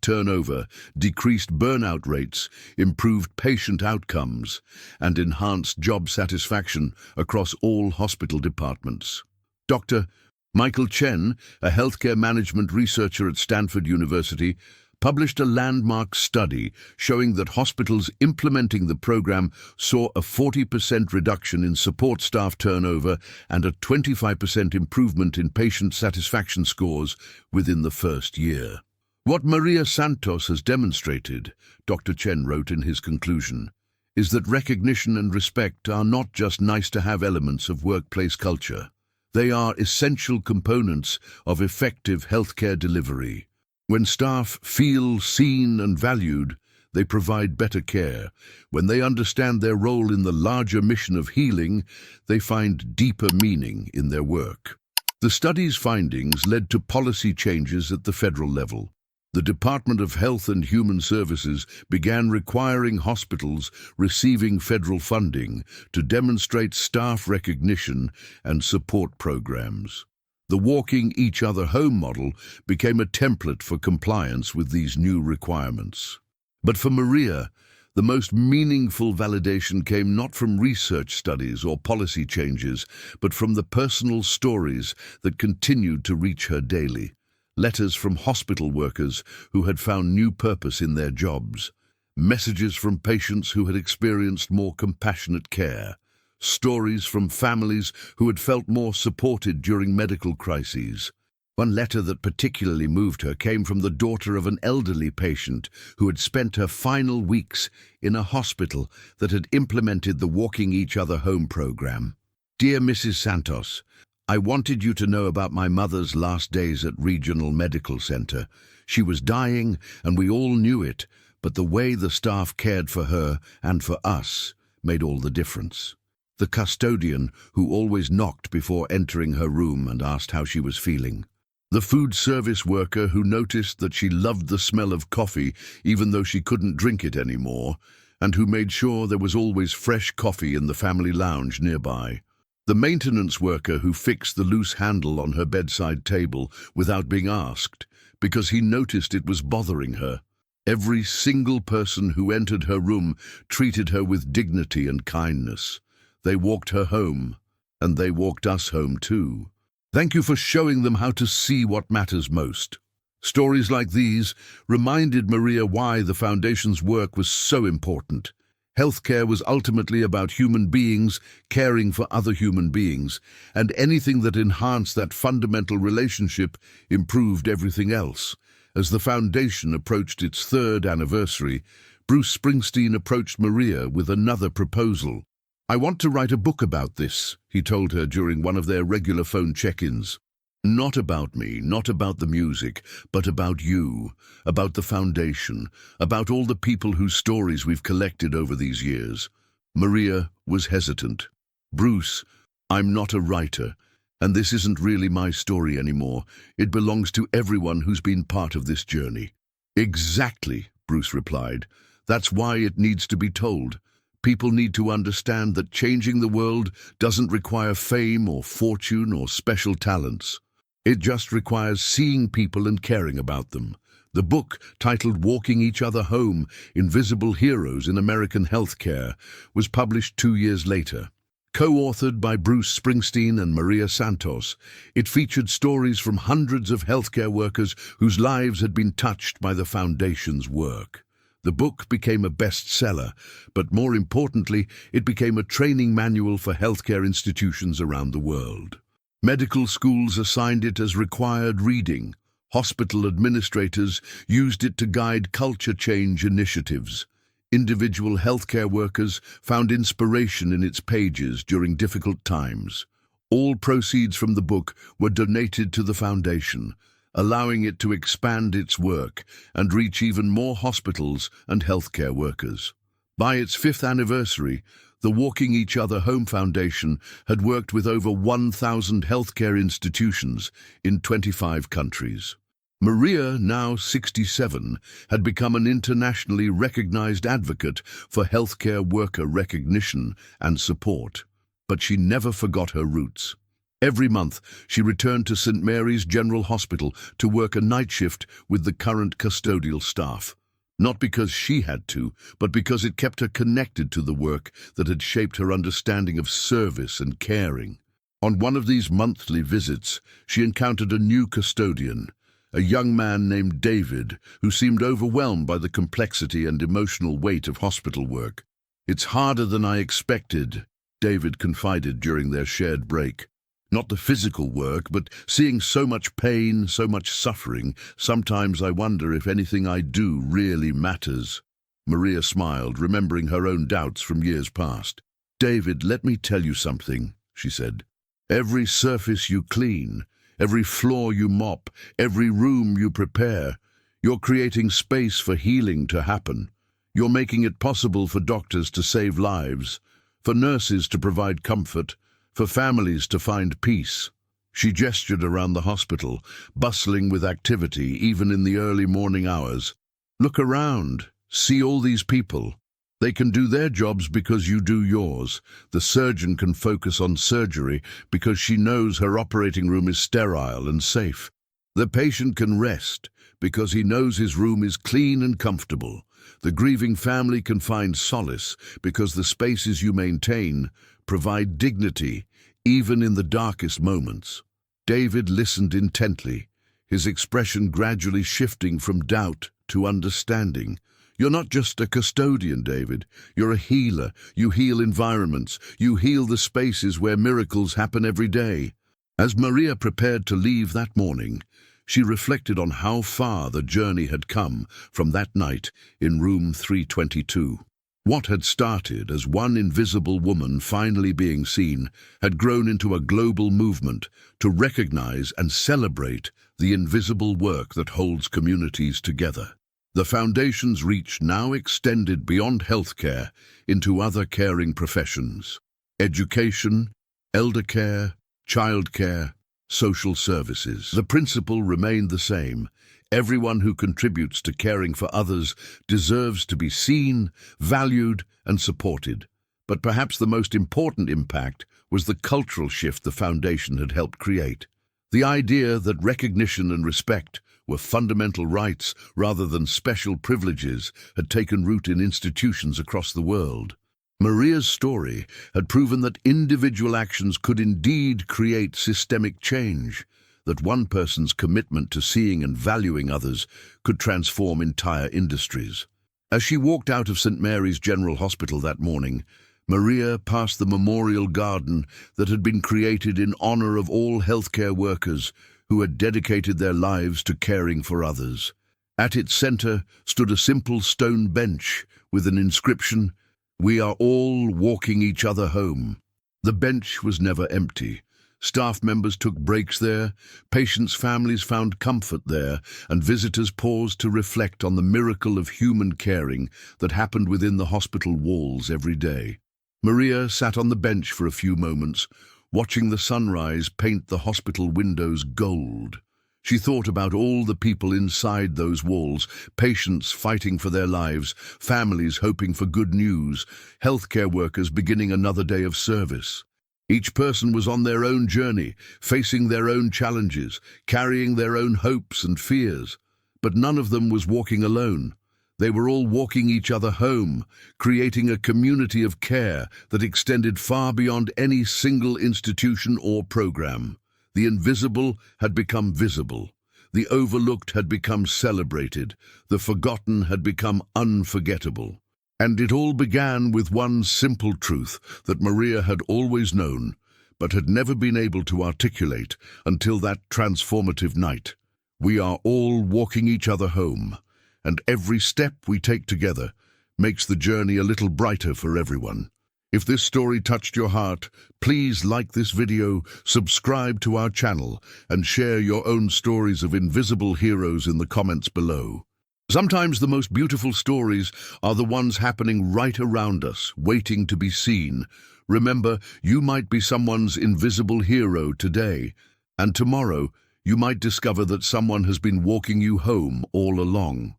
turnover, decreased burnout rates, improved patient outcomes, and enhanced job satisfaction across all hospital departments. Dr. Michael Chen, a healthcare management researcher at Stanford University, published a landmark study showing that hospitals implementing the program saw a 40% reduction in support staff turnover and a 25% improvement in patient satisfaction scores within the first year. "What Maria Santos has demonstrated," Dr. Chen wrote in his conclusion, "is that recognition and respect are not just nice-to-have elements of workplace culture. They are essential components of effective healthcare delivery. When staff feel seen and valued, they provide better care. When they understand their role in the larger mission of healing, they find deeper meaning in their work." The study's findings led to policy changes at the federal level. The Department of Health and Human Services began requiring hospitals receiving federal funding to demonstrate staff recognition and support programs. The Walking Each Other Home model became a template for compliance with these new requirements. But for Maria, the most meaningful validation came not from research studies or policy changes, but from the personal stories that continued to reach her daily. Letters from hospital workers who had found new purpose in their jobs. Messages from patients who had experienced more compassionate care. Stories from families who had felt more supported during medical crises. One letter that particularly moved her came from the daughter of an elderly patient who had spent her final weeks in a hospital that had implemented the Walking Each Other Home program. "Dear Mrs. Santos, I wanted you to know about my mother's last days at Regional Medical Center. She was dying and we all knew it, but the way the staff cared for her and for us made all the difference. The custodian who always knocked before entering her room and asked how she was feeling. The food service worker who noticed that she loved the smell of coffee even though she couldn't drink it anymore, and who made sure there was always fresh coffee in the family lounge nearby. The maintenance worker who fixed the loose handle on her bedside table without being asked, because he noticed it was bothering her. Every single person who entered her room treated her with dignity and kindness. They walked her home, and they walked us home too. Thank you for showing them how to see what matters most." Stories like these reminded Maria why the Foundation's work was so important. Healthcare was ultimately about human beings caring for other human beings, and anything that enhanced that fundamental relationship improved everything else. As the foundation approached its third anniversary, Bruce Springsteen approached Maria with another proposal. "I want to write a book about this," he told her during one of their regular phone check-ins. "Not about me, not about the music, but about you, about the foundation, about all the people whose stories we've collected over these years." Maria was hesitant. "Bruce, I'm not a writer, and this isn't really my story anymore. It belongs to everyone who's been part of this journey." "Exactly," Bruce replied. "That's why it needs to be told. People need to understand that changing the world doesn't require fame or fortune or special talents. It just requires seeing people and caring about them." The book, titled Walking Each Other Home, Invisible Heroes in American Healthcare, was published 2 years later. Co-authored by Bruce Springsteen and Maria Santos, it featured stories from hundreds of healthcare workers whose lives had been touched by the Foundation's work. The book became a bestseller, but more importantly, it became a training manual for healthcare institutions around the world. Medical schools assigned it as required reading. Hospital administrators used it to guide culture change initiatives. Individual healthcare workers found inspiration in its pages during difficult times. All proceeds from the book were donated to the Foundation, allowing it to expand its work and reach even more hospitals and healthcare workers. By its 5th anniversary, the Walking Each Other Home Foundation had worked with over 1,000 healthcare institutions in 25 countries. Maria, now 67, had become an internationally recognized advocate for healthcare worker recognition and support. But she never forgot her roots. Every month, she returned to St. Mary's General Hospital to work a night shift with the current custodial staff. Not because she had to, but because it kept her connected to the work that had shaped her understanding of service and caring. On one of these monthly visits, she encountered a new custodian, a young man named David, who seemed overwhelmed by the complexity and emotional weight of hospital work. "It's harder than I expected," David confided during their shared break. "Not the physical work, but seeing so much pain, so much suffering, sometimes I wonder if anything I do really matters." Maria smiled, remembering her own doubts from years past. "David, let me tell you something," she said. "Every surface you clean, every floor you mop, every room you prepare, you're creating space for healing to happen. You're making it possible for doctors to save lives, for nurses to provide comfort, for families to find peace." She gestured around the hospital, bustling with activity even in the early morning hours. "Look around. See all these people. They can do their jobs because you do yours. The surgeon can focus on surgery because she knows her operating room is sterile and safe. The patient can rest because he knows his room is clean and comfortable. The grieving family can find solace because the spaces you maintain provide dignity, even in the darkest moments." David listened intently, his expression gradually shifting from doubt to understanding. "You're not just a custodian, David. You're a healer. You heal environments. You heal the spaces where miracles happen every day." As Maria prepared to leave that morning, she reflected on how far the journey had come from that night in room 322. What had started as one invisible woman finally being seen had grown into a global movement to recognize and celebrate the invisible work that holds communities together. The Foundation's reach now extended beyond healthcare into other caring professions: education, elder care, childcare, social services. The principle remained the same. Everyone who contributes to caring for others deserves to be seen, valued, and supported. But perhaps the most important impact was the cultural shift the Foundation had helped create. The idea that recognition and respect were fundamental rights rather than special privileges had taken root in institutions across the world. Maria's story had proven that individual actions could indeed create systemic change, that one person's commitment to seeing and valuing others could transform entire industries. As she walked out of St. Mary's General Hospital that morning, Maria passed the memorial garden that had been created in honor of all healthcare workers who had dedicated their lives to caring for others. At its center stood a simple stone bench with an inscription, "We are all walking each other home." The bench was never empty. Staff members took breaks there, patients' families found comfort there, and visitors paused to reflect on the miracle of human caring that happened within the hospital walls every day. Maria sat on the bench for a few moments, watching the sunrise paint the hospital windows gold. She thought about all the people inside those walls, patients fighting for their lives, families hoping for good news, healthcare workers beginning another day of service. Each person was on their own journey, facing their own challenges, carrying their own hopes and fears. But none of them was walking alone. They were all walking each other home, creating a community of care that extended far beyond any single institution or program. The invisible had become visible. The overlooked had become celebrated. The forgotten had become unforgettable. And it all began with one simple truth that Maria had always known, but had never been able to articulate until that transformative night. We are all walking each other home, and every step we take together makes the journey a little brighter for everyone. If this story touched your heart, please like this video, subscribe to our channel, and share your own stories of invisible heroes in the comments below. Sometimes the most beautiful stories are the ones happening right around us, waiting to be seen. Remember, you might be someone's invisible hero today, and tomorrow you might discover that someone has been walking you home all along.